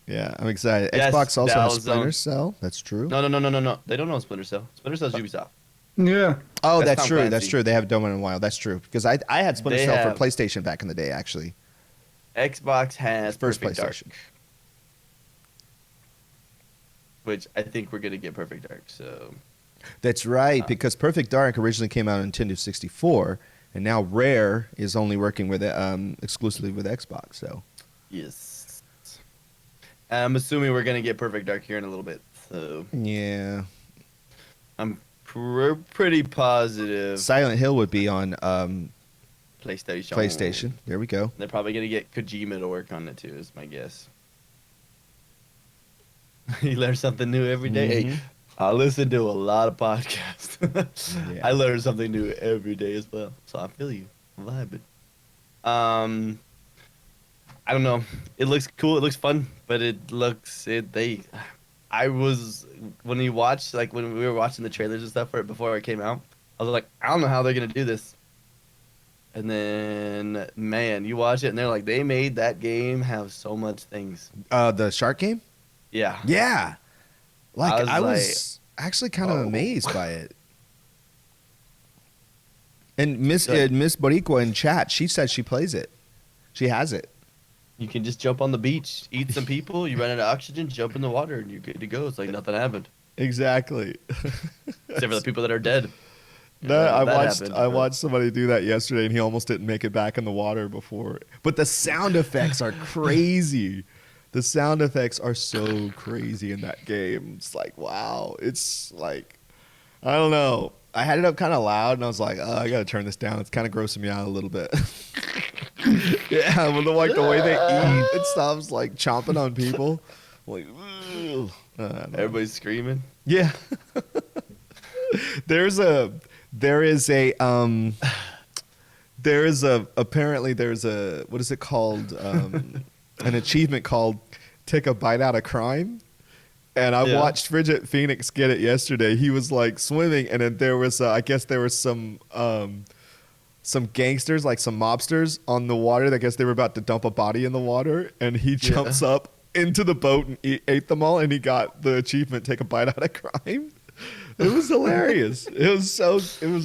Yeah, I'm excited. Yes, Xbox also that has was, Splinter Cell. That's true. No. They don't know Splinter Cell. Splinter Cell's Ubisoft. Yeah. Oh, That's that's Tom true. Clancy. That's true. They have Dome and Wild. That's true. Because I had Splinter They Cell have- for PlayStation back in the day, actually. Xbox has First Perfect Dark, PlayStation. which I think we're gonna get Perfect Dark. So That's right, because Perfect Dark originally came out on Nintendo 64, and now Rare is only working with it exclusively with Xbox. So yes, I'm assuming we're gonna get Perfect Dark here in a little bit. So yeah, I'm pretty positive. Silent Hill would be on PlayStation. PlayStation. There we go. They're probably gonna get Kojima to work on it too. Is my guess. You learn something new every day. Mhm. Hey, I listen to a lot of podcasts. Yeah. I learn something new every day as well. So I feel you. I'm vibing. I don't know. It looks cool. It looks fun, but I was when we watched when we were watching the trailers and stuff for it before it came out. I was like, I don't know how they're gonna do this. And then, man, you watch it and they're like, they made that game have so much things. The Shark game. Yeah. Yeah, like I was was actually kind of oh. amazed by it. And Miss Good. Miss Boricua in chat, she said she plays it. She has it. You can just jump on the beach, eat some people, you run out of oxygen, jump in the water, and you're good to go. It's like nothing happened. Exactly. Except for the people that are dead. You No, know, I that watched happened, I but- watched somebody do that yesterday, and he almost didn't make it back in the water before. But the sound effects are crazy. The sound effects are so crazy in that game. It's like, wow. It's like, I don't know. I had it up kind of loud, and I was like, oh, I gotta turn this down. It's kind of grossing me out a little bit. Yeah, with the way they eat and stuff, like chomping on people. Like, ugh. I don't know. Everybody's screaming. Yeah. there is a apparently there's a what is it called an achievement called take a bite out of crime, and I Yeah. watched Frigid Phoenix get it yesterday. He was like swimming, and then there was I guess there was some gangsters, like some mobsters on the water. I guess they were about to dump a body in the water, and he jumps up into the boat and ate them all, and he got the achievement take a bite out of crime. It was hilarious. It was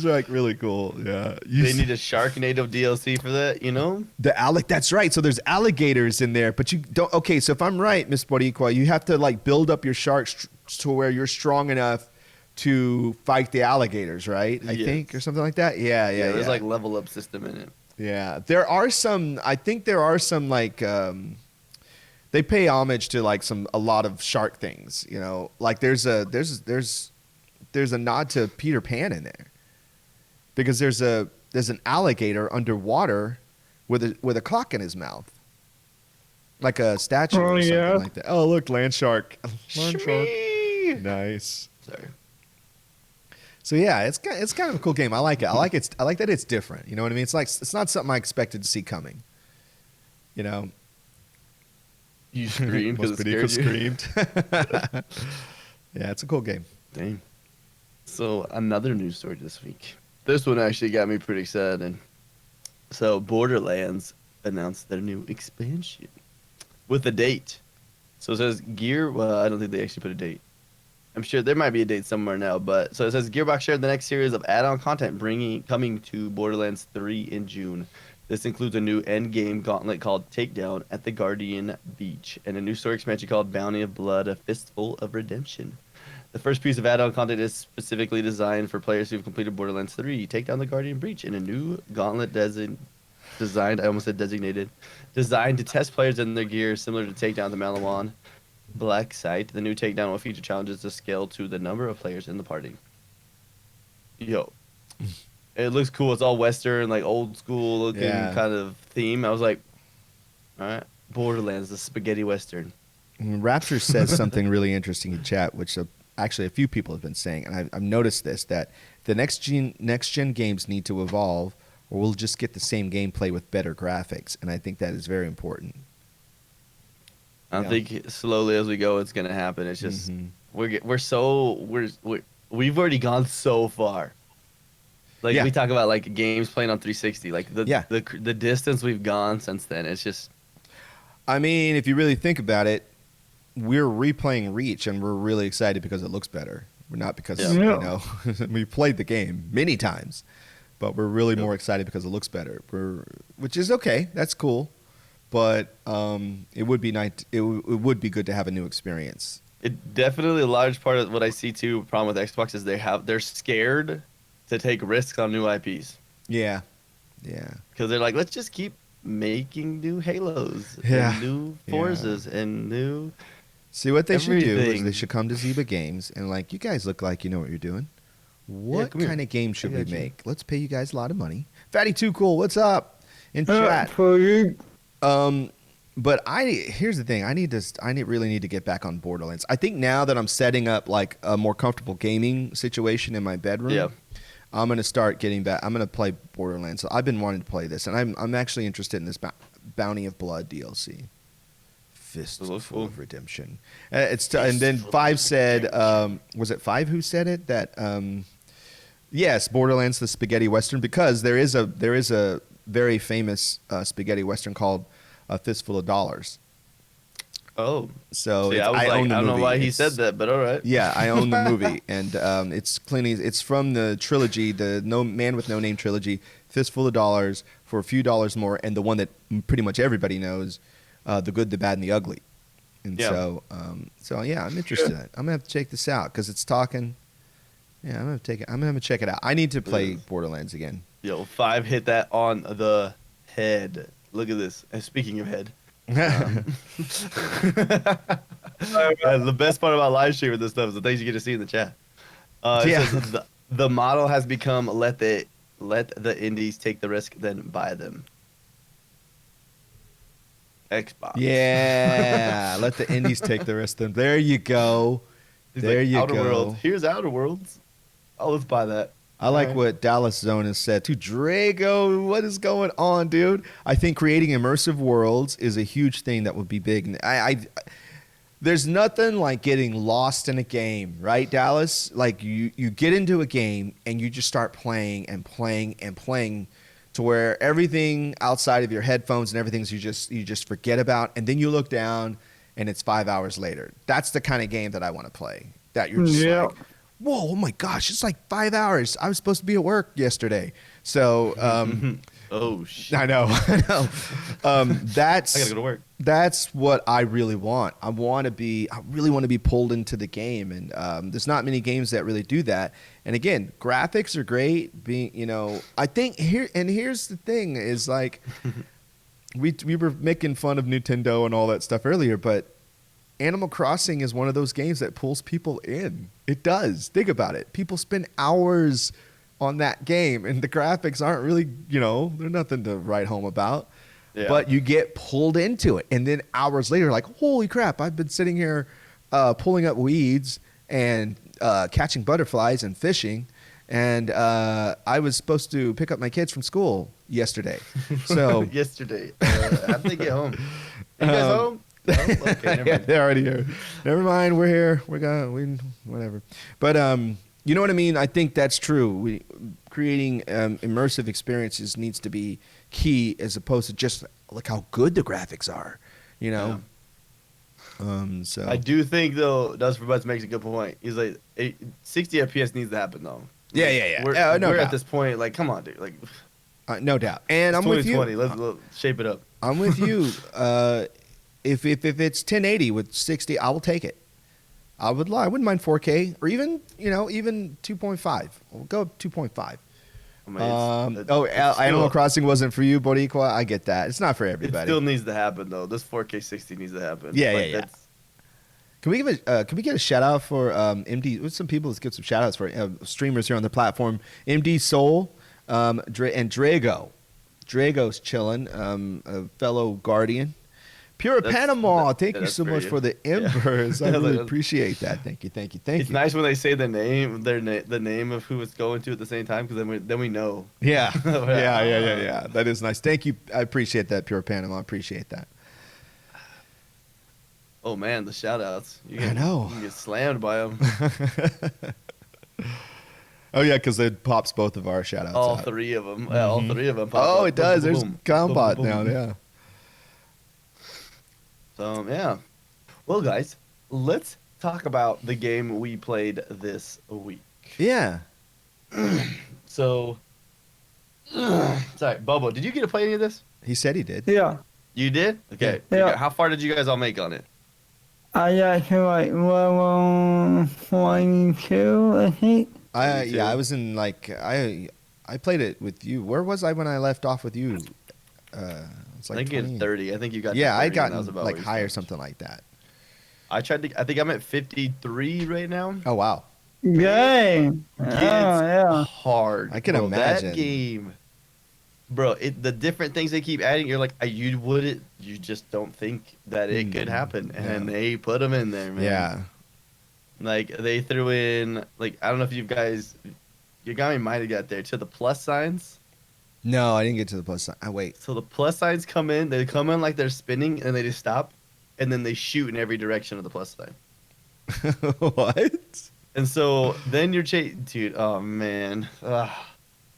like really cool. Yeah. They need a Sharknado DLC for that, you know? That's right. So there's alligators in there, but you don't. Okay, so if I'm right, Miss Boricua, you have to like build up your sharks to where you're strong enough to fight the alligators, right? I Yes. think, or something like that. Yeah. There's like level up system in it. Yeah, there are some. I think there are some like they pay homage to like a lot of shark things. You know, like there's a nod to Peter Pan in there because there's an alligator underwater with a clock in his mouth, like a statue or something yeah. like that. Oh, look, land shark. Land shark. Shmee. Nice. Sorry. So yeah, it's kind of a cool game. I like it. I like that it's different. You know what I mean? It's not something I expected to see coming. You know. You screamed because Most it scared Boricua you. screamed. Yeah, it's a cool game. Dang. So another news story this week. This one actually got me pretty excited. So Borderlands announced their new expansion with a date. So it says Well, I don't think they actually put a date. I'm sure there might be a date somewhere now, but so it says Gearbox shared the next series of add-on content coming to Borderlands 3 in June. This includes a new end-game gauntlet called Takedown at the Guardian Beach and a new story expansion called Bounty of Blood: A Fistful of Redemption. The first piece of add-on content is specifically designed for players who've completed Borderlands 3. Take down the Guardian Breach in a new gauntlet designed to test players and their gear, similar to Takedown the Malawan Black Site. The new Takedown will feature challenges to scale to the number of players in the party. Yo. It looks cool. It's all Western, like old school looking kind of theme. I was like, all right, Borderlands, the spaghetti Western. Rapture says something really interesting in chat, which actually a few people have been saying, and I've noticed this, that the next gen games need to evolve, or we'll just get the same gameplay with better graphics, and I think that is very important. I think slowly as we go, it's gonna happen. It's just we've already gone so far. Like we talk about like games playing on 360, like the distance we've gone since then. It's just. I mean, if you really think about it, we're replaying Reach, and we're really excited because it looks better. We're not because we played the game many times, but we're really more excited because it looks better. Which is okay. That's cool, but it would be nice. It would be good to have a new experience. It definitely a large part of what I see too. Problem with Xbox is they're scared to take risks on new IPs. Yeah. Because they're like, let's just keep making new Halos, and new Forzas, and new. See, what they should do is they should come to Zyba Games and like, you guys look like you know what you're doing. What kind of game should we make? Let's pay you guys a lot of money. Fatty Too Cool, what's up in chat? For you. But here's the thing. I really need to get back on Borderlands. I think now that I'm setting up like a more comfortable gaming situation in my bedroom, I'm gonna start getting back. I'm gonna play Borderlands. So I've been wanting to play this, and I'm actually interested in this Bounty of Blood DLC. Fistful of Redemption. And then Five said, was it Five who said it? That yes, Borderlands the spaghetti western, because there is a very famous spaghetti western called A Fistful of Dollars. Oh, so I own the movie. I don't know why he said that, but all right. Yeah, I own the movie, and it's It's from the trilogy, the Man with No Name trilogy. Fistful of Dollars for a few dollars more, and the one that pretty much everybody knows, The Good, the Bad, and the Ugly. And so I'm interested in it. I'm gonna have to check this out because it's talking. Yeah, I'm gonna check it out. I need to play Borderlands again. Yo, Five hit that on the head. Look at this. And speaking of head. The best part about live streaming this stuff is the things you get to see in the chat. It says the model has become let the indies take the risk, then buy them. Xbox. Yeah, let the indies take the risk. Then there you go. Outer Worlds. Here's Outer Worlds. Oh, let's buy that. I like what Dallas Zone has said too. Drago, what is going on, dude? I think creating immersive worlds is a huge thing that would be big. There's nothing like getting lost in a game, right, Dallas? Like you get into a game and you just start playing and playing and playing to where everything outside of your headphones and everything you just forget about, and then you look down and it's 5 hours later. That's the kind of game that I want to play. That you're just like, whoa, oh my gosh, it's like 5 hours. I was supposed to be at work yesterday. So, oh shit. I know. I gotta go to work. That's what I really want. I really want to be pulled into the game, and there's not many games that really do that. And again, graphics are great. I think here's the thing is like, we were making fun of Nintendo and all that stuff earlier, but Animal Crossing is one of those games that pulls people in. It does. Think about it. People spend hours on that game, and the graphics aren't really, they're nothing to write home about. Yeah. But you get pulled into it, and then hours later, like, holy crap, I've been sitting here pulling up weeds and catching butterflies and fishing, and I was supposed to pick up my kids from school yesterday. So yesterday, how did they get home? You guys home? Okay, never mind. They're already here. Never mind, we're here. Whatever. But you know what I mean? I think that's true. Creating immersive experiences needs to be key as opposed to just look how good the graphics are, you know? So I do think though, Dust for Butts makes a good point. He's like, 60 FPS needs to happen though. Yeah. We're No at doubt. this point, like, come on, dude. Like, No doubt. And I'm with you. 2020. Let's shape it up. I'm with you. If it's 1080 with 60, I will take it. I wouldn't mind 4K or even 2.5. We'll go 2.5. I mean, Animal Crossing wasn't for you, Boricua. I get that. It's not for It everybody. still needs to happen though. This 4K 60 needs to happen. Yeah. Can we get a shout out for MD? With some people, let's give some shout outs for streamers here on the platform. MD Soul, and Drago. Drago's chilling. A fellow Guardian. Pure Panama, thank you so much for the embers. I really appreciate that. Thank you. It's nice when they say the name of who it's going to at the same time, because then we know. Yeah. Yeah. That is nice. Thank you. I appreciate that, Pure Panama. I appreciate that. Oh man, the shout outs. I know. You can get slammed by them. Oh yeah, because it pops both of our shout outs. All out. three of them. All three of them. Pop Oh, up. it does. Boom, There's boom, Combat boom, now. boom. Yeah. So yeah. Well, guys, let's talk about the game we played this week. Yeah. So, sorry, Bobo, did you get to play any of this? He said he did. Yeah. You did? Okay. Yeah. How far did you guys all make on it? I got to like level 22, I think. I was in I played it with you. Where was I when I left off with you? It's like I think 20. it's 30. I think you got. Yeah, to 30, I and got that was about like where you high or finished. something like that. I think I'm at 53 right now. Oh wow. Dang. Oh, It's yeah. hard. I can bro. imagine. That game, bro. The different things they keep adding, you're like, you just don't think that it could happen, and they put them in there, man. Yeah. Like they threw in, like, I don't know if you guys, Yogomi might have got there to the plus signs. No, I didn't get to the plus sign. Wait. So the plus signs come in, they come in like they're spinning, and they just stop, and then they shoot in every direction of the plus sign. What? And so then you're dude. Oh man, I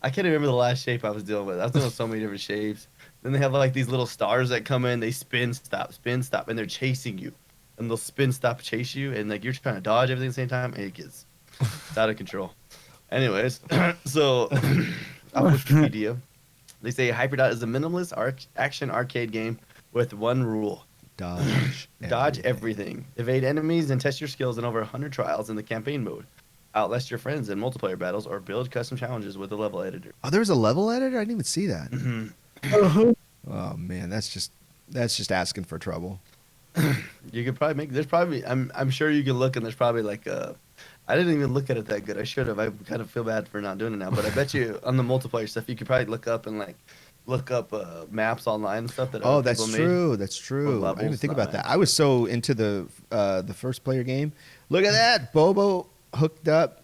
can't remember the last shape I was dealing with. I was doing so many different shapes. Then they have like these little stars that come in. They spin, stop, and they're chasing you. And they'll spin, stop, chase you, and like you're trying to dodge everything at the same time, and it's out of control. Anyways, so off Wikipedia, they say HyperDot is a minimalist action arcade game with one rule. Dodge everything. Evade enemies and test your skills in over 100 trials in the campaign mode. Outlast your friends in multiplayer battles or build custom challenges with a level editor. Oh, there was a level editor? I didn't even see that. Mm-hmm. Oh man, that's just asking for trouble. You could probably I'm sure you can look, and there's probably like I didn't even look at it that good. I should have. I kind of feel bad for not doing it now, but I bet you on the multiplayer stuff you could probably look up maps online and stuff that Oh, other that's people true. made. That's true. I didn't even levels, think not about that. maps. I was so into the first player game. Look at that, Bobo hooked up.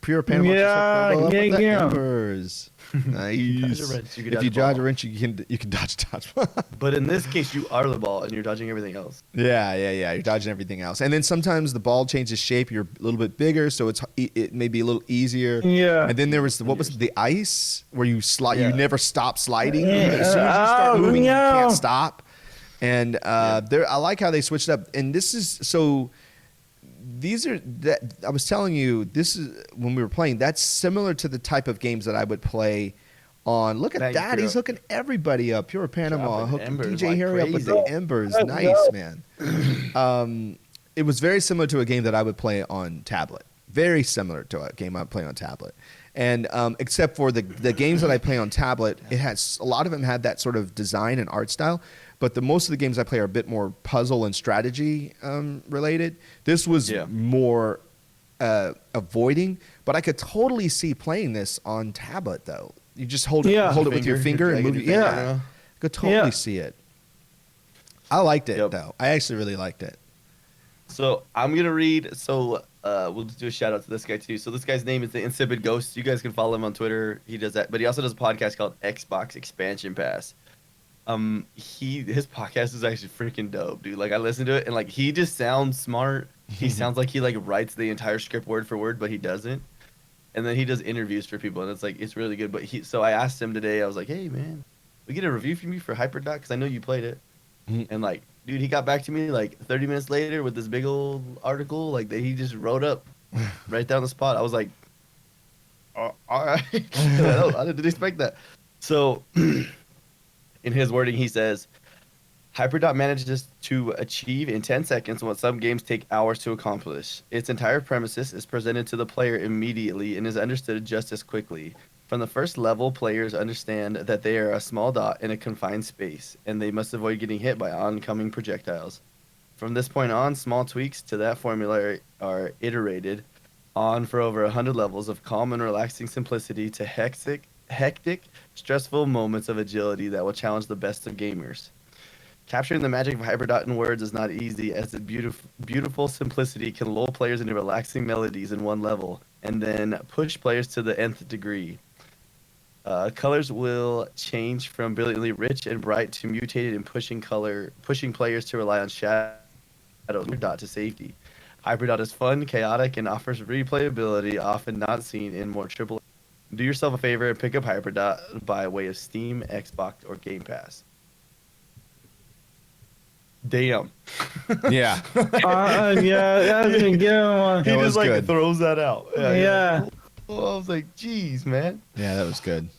Pure Panama. Yeah, Bobo up with the yeah. embers. Nice. Dodge a wrench, you can If dodge you a dodge a ball. wrench, you can dodge a dodge. But in this case, you are the ball, and you're dodging everything else. Yeah. You're dodging everything else, and then sometimes the ball changes shape. You're a little bit bigger, so it may be a little easier. Yeah. And then there was what was it, the ice where you slide? Yeah. You never stop sliding. Yeah. As soon as you start Oh, moving, you can't no. stop. And I like how they switched up. And this is so. These are that I was telling you. This is when we were playing. That's similar to the type of games that I would play. On look at Thank that, you. he's hooking everybody up. Pure Panama, Dropping hooking embers DeeJayHerro like up with crazy. the embers. Nice, man. It was very similar to a game that I would play on tablet. Very similar to a game I would play on tablet. And except for the games that I play on tablet, it has a lot of them had that sort of design and art style. But most of the games I play are a bit more puzzle and strategy related. This was more avoiding, but I could totally see playing this on tablet though. You just hold it with your finger and move it. Yeah, I could totally see it. I liked it though. I actually really liked it. So I'm gonna read. So we'll just do a shout out to this guy too. So this guy's name is the Insipid Ghost. You guys can follow him on Twitter. He does that, but he also does a podcast called Xbox Expansion Pass. His podcast is actually freaking dope, dude. Like I listen to it and like he just sounds smart. He sounds like he like writes the entire script word for word, but he doesn't. And then he does interviews for people, and it's really good. But so I asked him today. I was like, "Hey, man, we get a review from you for HyperDot because I know you played it." And like, dude, he got back to me like 30 minutes later with this big old article like that he just wrote up right down the spot. I was like, all right, I didn't expect that. So, in his wording, he says, HyperDot manages to achieve in 10 seconds what some games take hours to accomplish. Its entire premises is presented to the player immediately and is understood just as quickly. From the first level, players understand that they are a small dot in a confined space, and they must avoid getting hit by oncoming projectiles. From this point on, small tweaks to that formula are iterated on for over 100 levels of calm and relaxing simplicity to hectic, stressful moments of agility that will challenge the best of gamers. Capturing the magic of HyperDot in words is not easy, as its beautiful simplicity can lull players into relaxing melodies in one level, and then push players to the nth degree. Colors will change from brilliantly rich and bright to mutated and pushing players to rely on shadows dot to safety. HyperDot is fun, chaotic, and offers replayability often not seen in more triple. Do yourself a favor and pick up HyperDot by way of Steam, Xbox, or Game Pass. Damn. Yeah. Yeah, that's a good one. He That just was like good. throws that out. Yeah. Oh, I was like, geez, man. Yeah, that was good.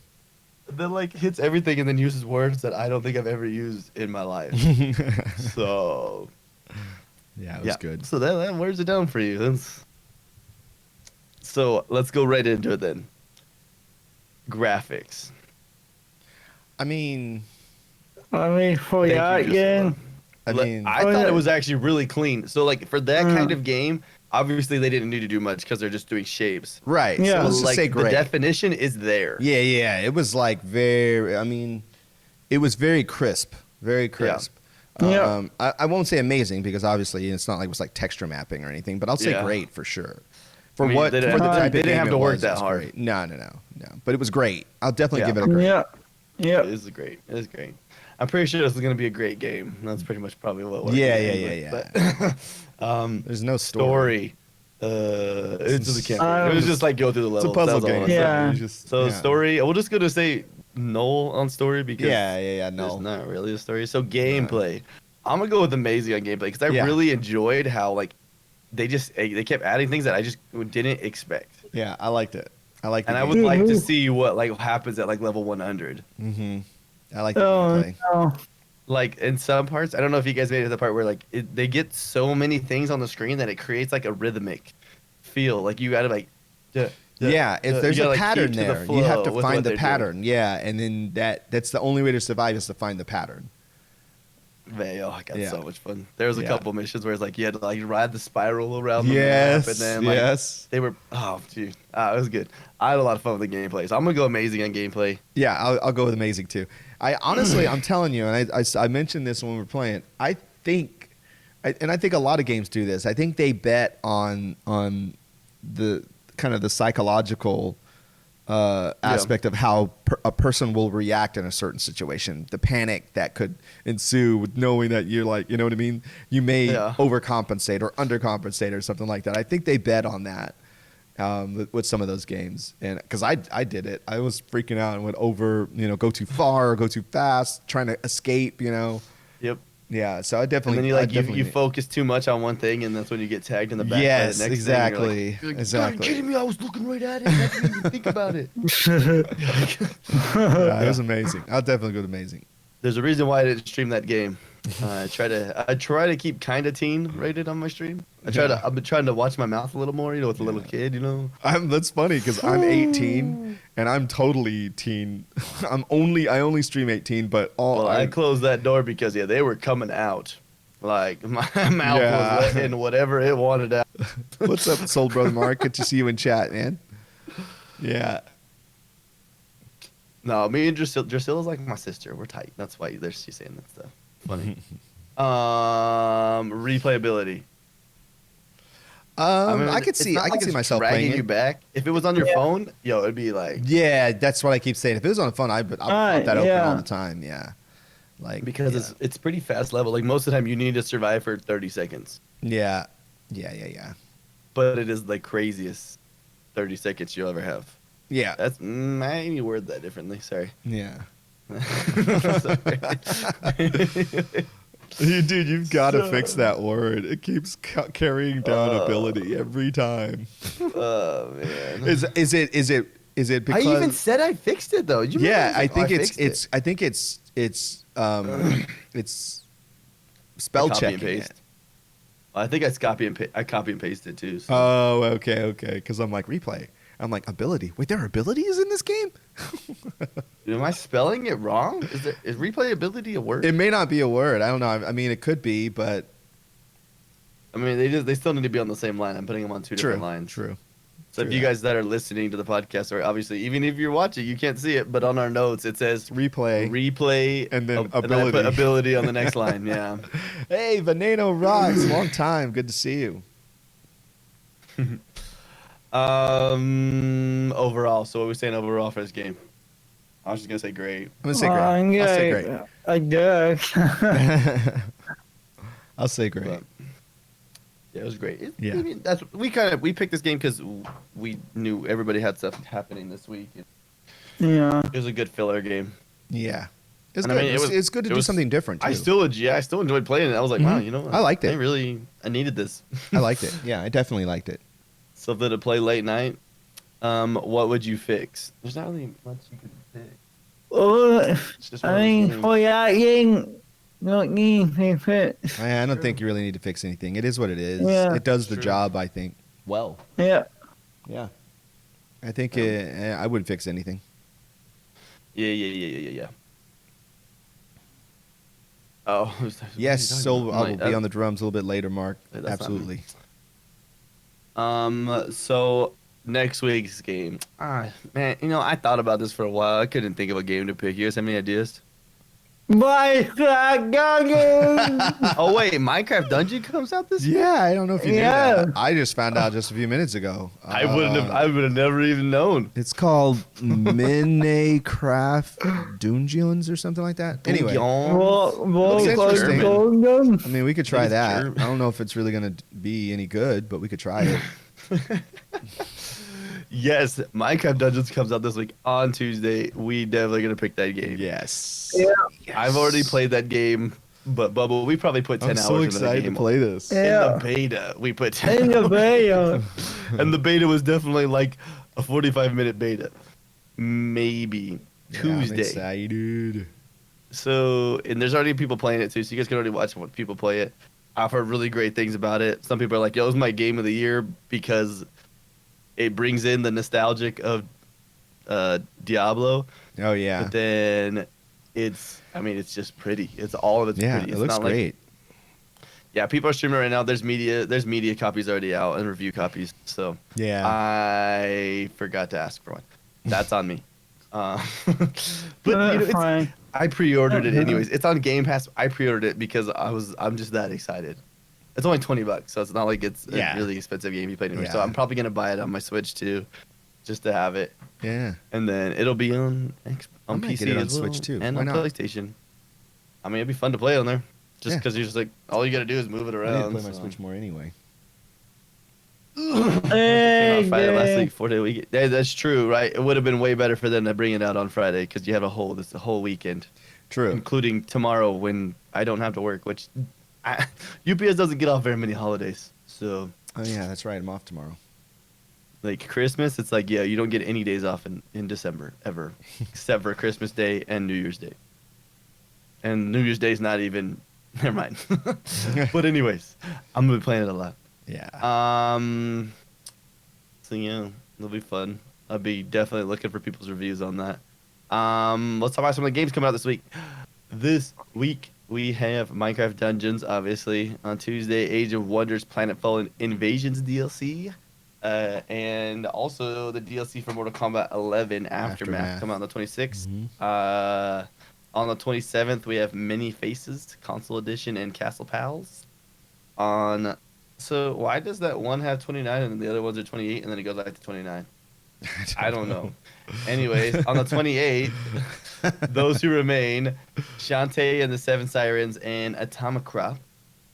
Then like hits everything and then uses words that I don't think I've ever used in my life. So Yeah, it was good. So that wears it down for you. So let's go right into it then. Graphics. I mean, For Thank that you, game. I mean, I thought it was actually really clean. So like for that kind of game, obviously they didn't need to do much because they're just doing shapes. right. Yeah. So let's just Like say the great. definition is there. Yeah. It was like very. I mean, it was very crisp. Very crisp. Yeah. I won't say amazing because obviously it's not like it was like texture mapping or anything, but I'll say Yeah. great for sure. For I mean, what they for didn't the have to- type they of didn't game have it to work was, that it was hard. great. No. But it was great. I'll definitely Yeah. give it a great. Yeah. Yeah. It is great. It is great. I'm pretty sure this is going to be a great game. That's pretty much probably what we're Yeah. getting with. But, There's no story. It's just a campaign. It was just like go through the It's a levels. puzzle That was all game. it was. Yeah. You just- So yeah. story, we're just gonna say null on story because Yeah. there's No. not really a story. So gameplay, I'm gonna go with amazing on gameplay because I Yeah. really enjoyed how like they kept adding things that I just didn't expect, Yeah, I liked it. I liked it. and I would like to see what like happens at like level 100. Mm-hmm. I like the Oh, gameplay. no. Like in some parts, I don't know if you guys made it to the part where like they get so many things on the screen that it creates like a rhythmic feel. Like you gotta like. Yeah, if there's you a gotta, like, pattern keep to the there, you have to flow with find what the they're pattern. Yeah, and then that's the only way to survive is to find the pattern. Man, I got Yeah. so much fun. There was a Yeah. couple missions where it's like you had to like ride the spiral around the map, and then like they were it was good. I had a lot of fun with the gameplay, so I'm gonna go amazing on gameplay. Yeah, I'll go with amazing too. I honestly, I'm telling you, and I mentioned this when we were playing. I think a lot of games do this. I think they bet on the kind of the psychological aspect of how a person will react in a certain situation, the panic that could ensue with knowing that you're like, you know what I mean? You may overcompensate or undercompensate or something like that. I think they bet on that with some of those games, and because I did it, I was freaking out and went over, go too far or go too fast, trying to escape, Yep. Yeah, so I definitely. And then you focus too much on one thing, and that's when you get tagged in the back. Yes, by the next exactly, thing. You're like, exactly. Are you kidding me? I was looking right at it. I didn't even think about it. Yeah, it was amazing. I'll definitely go to amazing. There's a reason why I didn't stream that game. I try to keep kind of teen rated on my stream. I've been trying to watch my mouth a little more, with a little kid, That's funny because I'm 18 and I'm totally teen. I only stream 18, but I closed that door because they were coming out. Like my mouth was letting whatever it wanted out. What's up, soul brother Mark? Good to see you in chat, man. Yeah. No, me and Drusilla's like my sister. We're tight. That's why she's saying that stuff. Funny. Replayability. I could see myself playing you it. back. If it was on your phone, it'd be like. Yeah, that's what I keep saying. If it was on the phone, I'll pop that open all the time. Yeah. Like because it's pretty fast level. Like most of the time, you need to survive for 30 seconds. yeah. But it is the craziest 30 seconds you'll ever have. Yeah. That's I need to word that differently. Sorry. Yeah. Sorry. Dude, you've got to fix that word. It keeps carrying down ability every time. Oh man. Is it because I even said I fixed it though. You yeah, I think it's spell copy and checking paste. it. I think I copy and pasted too. So. Oh, okay. Because I'm like replay. I'm like ability. Wait, there are abilities in this game? Am I spelling it wrong? Is replayability a word? It may not be a word. I don't know. I mean, it could be, but I mean, they still need to be on the same line. I'm putting them on two different lines. True. So if you guys that are listening to the podcast, or obviously even if you're watching, you can't see it, but on our notes it says replay, and then ability. And then I put ability on the next line. Yeah. Hey, Veneno rocks. Long time. Good to see you. Overall, so what are we saying overall for this game? I was just gonna say great. I'm gonna say great. I'll say great. I guess. I'll say great. But, yeah, it was great. Yeah. I mean, we picked this game because we knew everybody had stuff happening this week. Yeah. It was a good filler game. Yeah. It's And good. I mean, It's good to do something different too. I still enjoyed playing it. I was like, wow, you know, I liked it. I needed this. I liked it. Yeah, I definitely liked it. Something to play late night. What would you fix? There's not really much you could fix. It's just one of I those mean, games. for that game, not need to fix. I don't think you really need to fix anything. It is what it is. Yeah. It does the True. job, I think. Well. Yeah. Yeah. I think I wouldn't fix anything. Yeah. Oh. Yes, so I'll Like, be on the drums a little bit later, Mark. That's not Absolutely. So next week's game. Man, you know, I thought about this for a while. I couldn't think of a game to pick. You guys have any ideas? Minecraft Dungeon! Oh wait, Minecraft Dungeon comes out this year? Yeah, I don't know if you knew Yeah. that. I just found out just a few minutes ago. I would have never even known. It's called Minecraft Dungeons or something like that. Anyway, Looks interesting. Dungeon? I mean, we could try It's that. German. I don't know if it's really going to be any good, but we could try it. Yes, Minecraft Dungeons comes out this week on Tuesday. We definitely gonna pick that game. Yes. Yeah. I've already played that game, but Bubba, we probably put 10 I'm hours so into excited that game. to play this. Yeah. In the beta, we put 10 In the hours. video. And the beta was definitely like a 45-minute beta. Maybe Tuesday. I'm excited. So, and there's already people playing it too, so you guys can already watch what people play it. I've heard really great things about it. Some people are like, yo, it was my game of the year because it brings in the nostalgic of Diablo. Oh, yeah. But then it's just pretty. It's all of it's Yeah, pretty. it It's looks not like, great. yeah, people are streaming right now. There's media copies already out and review copies. So Yeah. I forgot to ask for one. That's on me. But you know, Fine. I pre-ordered it anyways. It's on Game Pass. I pre-ordered it because I'm just that excited. It's only $20, so it's not like it's Yeah. a really expensive game you play anywhere. So Yeah. I'm probably gonna buy it on my Switch too, just to have it. Yeah. And then it'll be on I might PC get it on as well, Switch, too. and Why on not? PlayStation. I mean, it'd be fun to play on there, just Yeah. because you're just like all you gotta do is move it I around. need to play my so. Switch more anyway. Hey, On Friday last hey. week, 4-day weekend. Yeah, that's true, right? It would have been way better for them to bring it out on Friday because you have a whole weekend, True. including tomorrow when I don't have to work, which UPS doesn't get off very many holidays. So Oh, yeah, that's right. I'm off tomorrow. like Christmas, it's like, yeah, you don't get any days off in December ever, except for Christmas Day and New Year's Day. And New Year's Day is not even. Never mind. But anyways, I'm gonna be playing it a lot. Yeah. So yeah, it'll be fun. I'll be definitely looking for people's reviews on that. Let's talk about some of the games coming out this week. This week we have Minecraft Dungeons, obviously on Tuesday. Age of Wonders, Planetfall Invasions DLC, and also the DLC for Mortal Kombat 11 Aftermath come out on the 26th. Mhm. On the 27th we have Many Faces Console Edition and Castle Pals. So why does that one have 29 and the other ones are 28 and then it goes back to 29? I don't know. Anyways, on the 28th, Those Who Remain, Shantae and the Seven Sirens, and Atomicrop.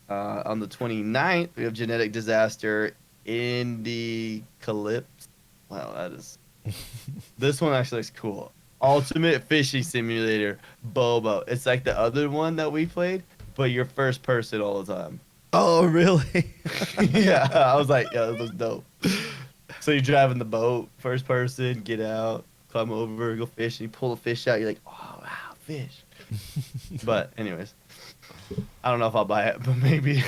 On the 29th, we have Genetic Disaster, Indie-Calypse. Wow, that is... This one actually looks cool. Ultimate Fishing Simulator, Bobo. It's like the other one that we played, but you're first person all the time. Oh, really? Yeah, I was like, yeah, this looks dope. So you're driving the boat, first person, get out, climb over, go fishing, you pull a fish out, you're like, oh, wow, fish. But anyways, I don't know if I'll buy it, but maybe.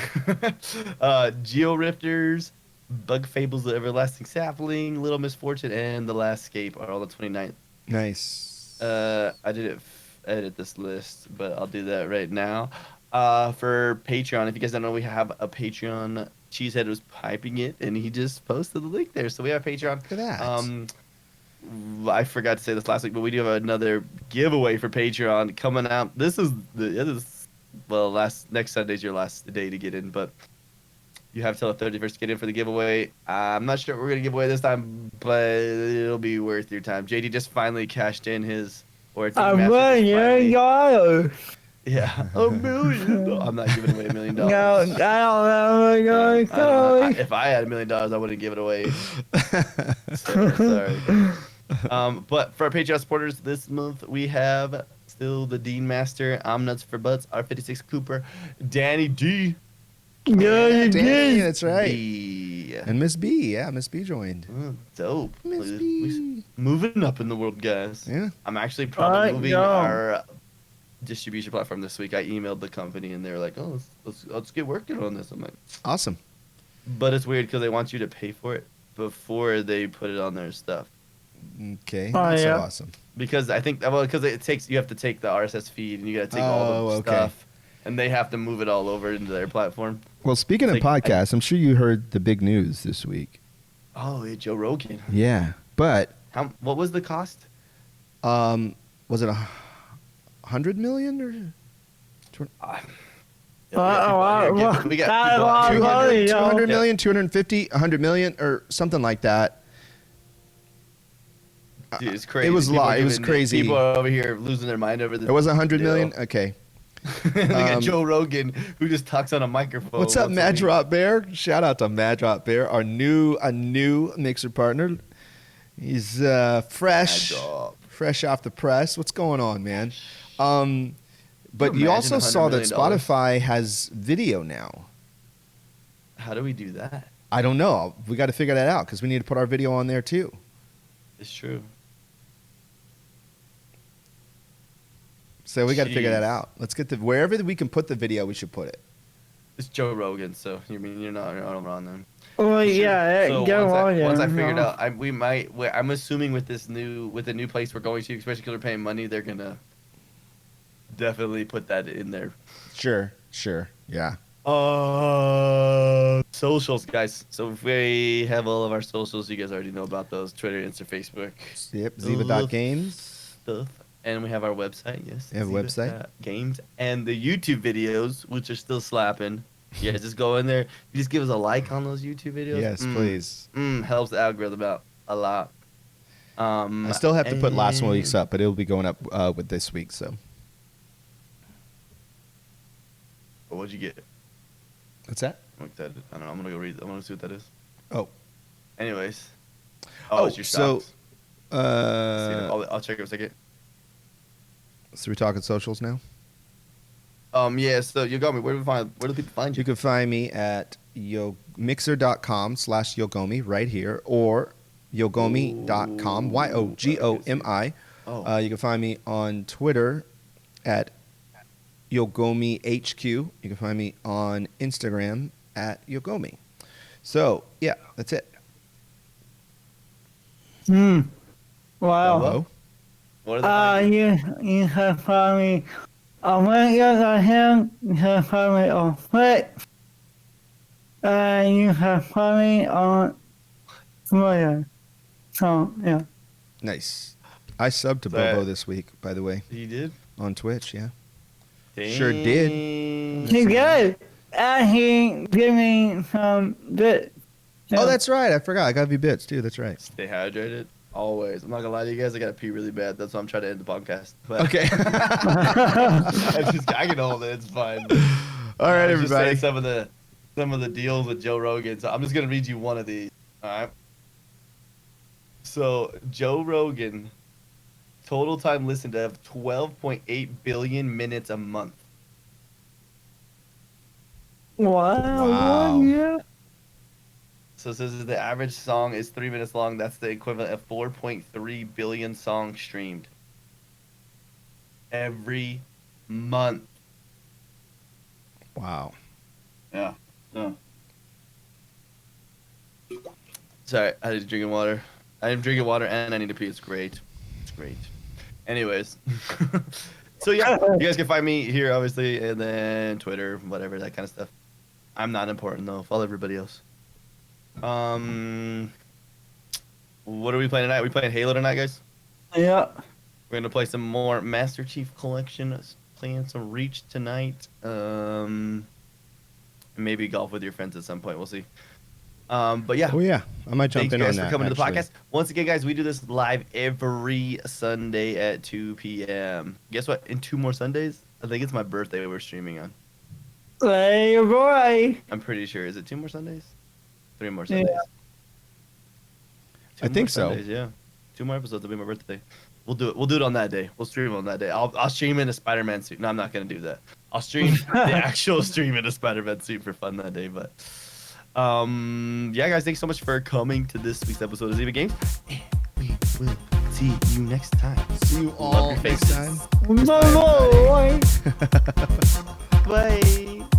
Geo Rifters, Bug Fables, The Everlasting Sapling, Little Misfortune, and The Last Escape are all the 29th. Nice. I didn't edit this list, but I'll do that right now. For Patreon, if you guys don't know, we have a Patreon. Cheesehead was piping it, and he just posted the link there. So we have Patreon. Look at that. I forgot to say this last week, but we do have another giveaway for Patreon coming out. Next Sunday's your last day to get in, but you have till the 31st to get in for the giveaway. I'm not sure what we're gonna give away this time, but it'll be worth your time. JD just finally cashed in his, or it's $1 million. Yeah, $1 million. I'm not giving away $1 million. No, I don't know. If I had $1 million, I wouldn't give it away. Sorry. But for our Patreon supporters this month, we have still the Dean Master, I'm Nuts for Butts, R56 Cooper, Danny D. Yeah, Danny, that's right. B. And Miss B, yeah, Miss B joined. Oh, dope. Miss B. Moving up in the world, guys. Yeah. I'm actually probably moving our distribution platform this week. I emailed the company and they were like, "Oh, let's get working on this." I'm like, Awesome. but it's weird because they want you to pay for it before they put it on their stuff. Okay. Oh, That's so yeah. awesome. Because I think, because you have to take the RSS feed and you got to take all the Oh, okay. stuff, and they have to move it all over into their platform. Well, speaking of It's like- podcasts, I'm sure you heard the big news this week. Oh, yeah, Joe Rogan. Yeah. But What was the cost? was it 100 million or We got people out here. 200 million, 250, 100 million, or something like that? Dude, it's crazy. It was a People lot. are It was giving- crazy. People are over here losing their mind over this. It was 100 deal. million? Okay. Look at Joe Rogan, who just talks on a microphone. What's up, once a Mad week. Drop Bear? Shout out to Mad Drop Bear, a new mixer partner. He's fresh, Mad Drop. fresh off the press. What's going on, man? But you you imagine also saw that $100 million? Spotify has video now. How do we do that? I don't know. We got to figure that out because we need to put our video on there too. It's true. So we got to figure Jeez. that out. Let's get wherever we can put the video, we should put it. It's Joe Rogan, so you mean you're not on them. Well, Sure. yeah, So go on. once I figured out, I'm assuming with the new place we're going to, especially because we're paying money, they're gonna definitely put that in there. Sure. Yeah. Socials, guys. So if we have all of our socials, you guys already know about those: Twitter, Insta, Facebook. Yep. Zyba.Games. Stuff. And we have our website, yes. You have a website? Games. And the YouTube videos, which are still slapping. Yeah, just go in there. You just give us a like on those YouTube videos. Yes, please. Helps the algorithm out a lot. I still have to put last and- week's up, but it'll be going up with this week. So What'd you get? what's that? I'm excited. I don't know. I'm gonna go read. I'm gonna see what that is. Oh, Anyways. Oh, it's your so, stocks. I'll check it in a second. so we're talking socials now. Yeah. So Yogomi, where do people find you? You can find me at mixer.com/Yogomi right here, or yogomi.com, YOGOMI. Oh. You can find me on Twitter at YogomiHQ. You can find me on Instagram at Yogomi. So, yeah, that's it. Wow. Hello? What are the You can find me on him. You can find me on Twitch. You can find me on Twitter. So, yeah. Nice. I subbed to That- Bobo this week, by the way, You did? on Twitch, yeah. Sure did. You good? And he gave me some bits. Oh, that's right. I forgot. I got to be bits, too. That's right. Stay hydrated. Always. I'm not gonna lie to you guys. I gotta pee really bad. That's why I'm trying to end the podcast. But Okay. I can hold it. It's fine. All right, I was just everybody. saying some of the deals with Joe Rogan. So I'm just gonna read you one of these. All right. So Joe Rogan, total time listened to 12.8 billion minutes a month. Wow. Yeah. So it says the average song is 3 minutes long. That's the equivalent of 4.3 billion songs streamed every month. Wow. Yeah. Sorry, I need drinking water. I am drinking water and I need to pee. It's great. It's great. Anyways. So yeah, you guys can find me here, obviously, and then Twitter, whatever, that kind of stuff. I'm not important, though. Follow everybody else. What are we playing tonight? We playing Halo tonight, guys? Yeah. We're going to play some more Master Chief Collection. Playing some Reach tonight. Maybe golf with your friends at some point. We'll see. But yeah. Oh yeah, I might jump Thanks in on guys that. for coming to the actually. podcast. Once again, guys, we do this live every Sunday at 2 p.m. Guess what? In 2 more Sundays, I think it's my birthday we're streaming on. Hey, boy. I'm pretty sure. Is it 2 more Sundays? 3 more Sundays. Yeah. I think so. Sundays, yeah. 2 more episodes will be my birthday. We'll do it. We'll do it on that day. We'll stream on that day. I'll stream in a Spider-Man suit. No, I'm not gonna do that. I'll stream the actual stream in a Spider-Man suit for fun that day. But yeah, guys, thanks so much for coming to this week's episode of Zyba Games. And we will see you next time. See you all your next faces. time. Bye, boy. Bye.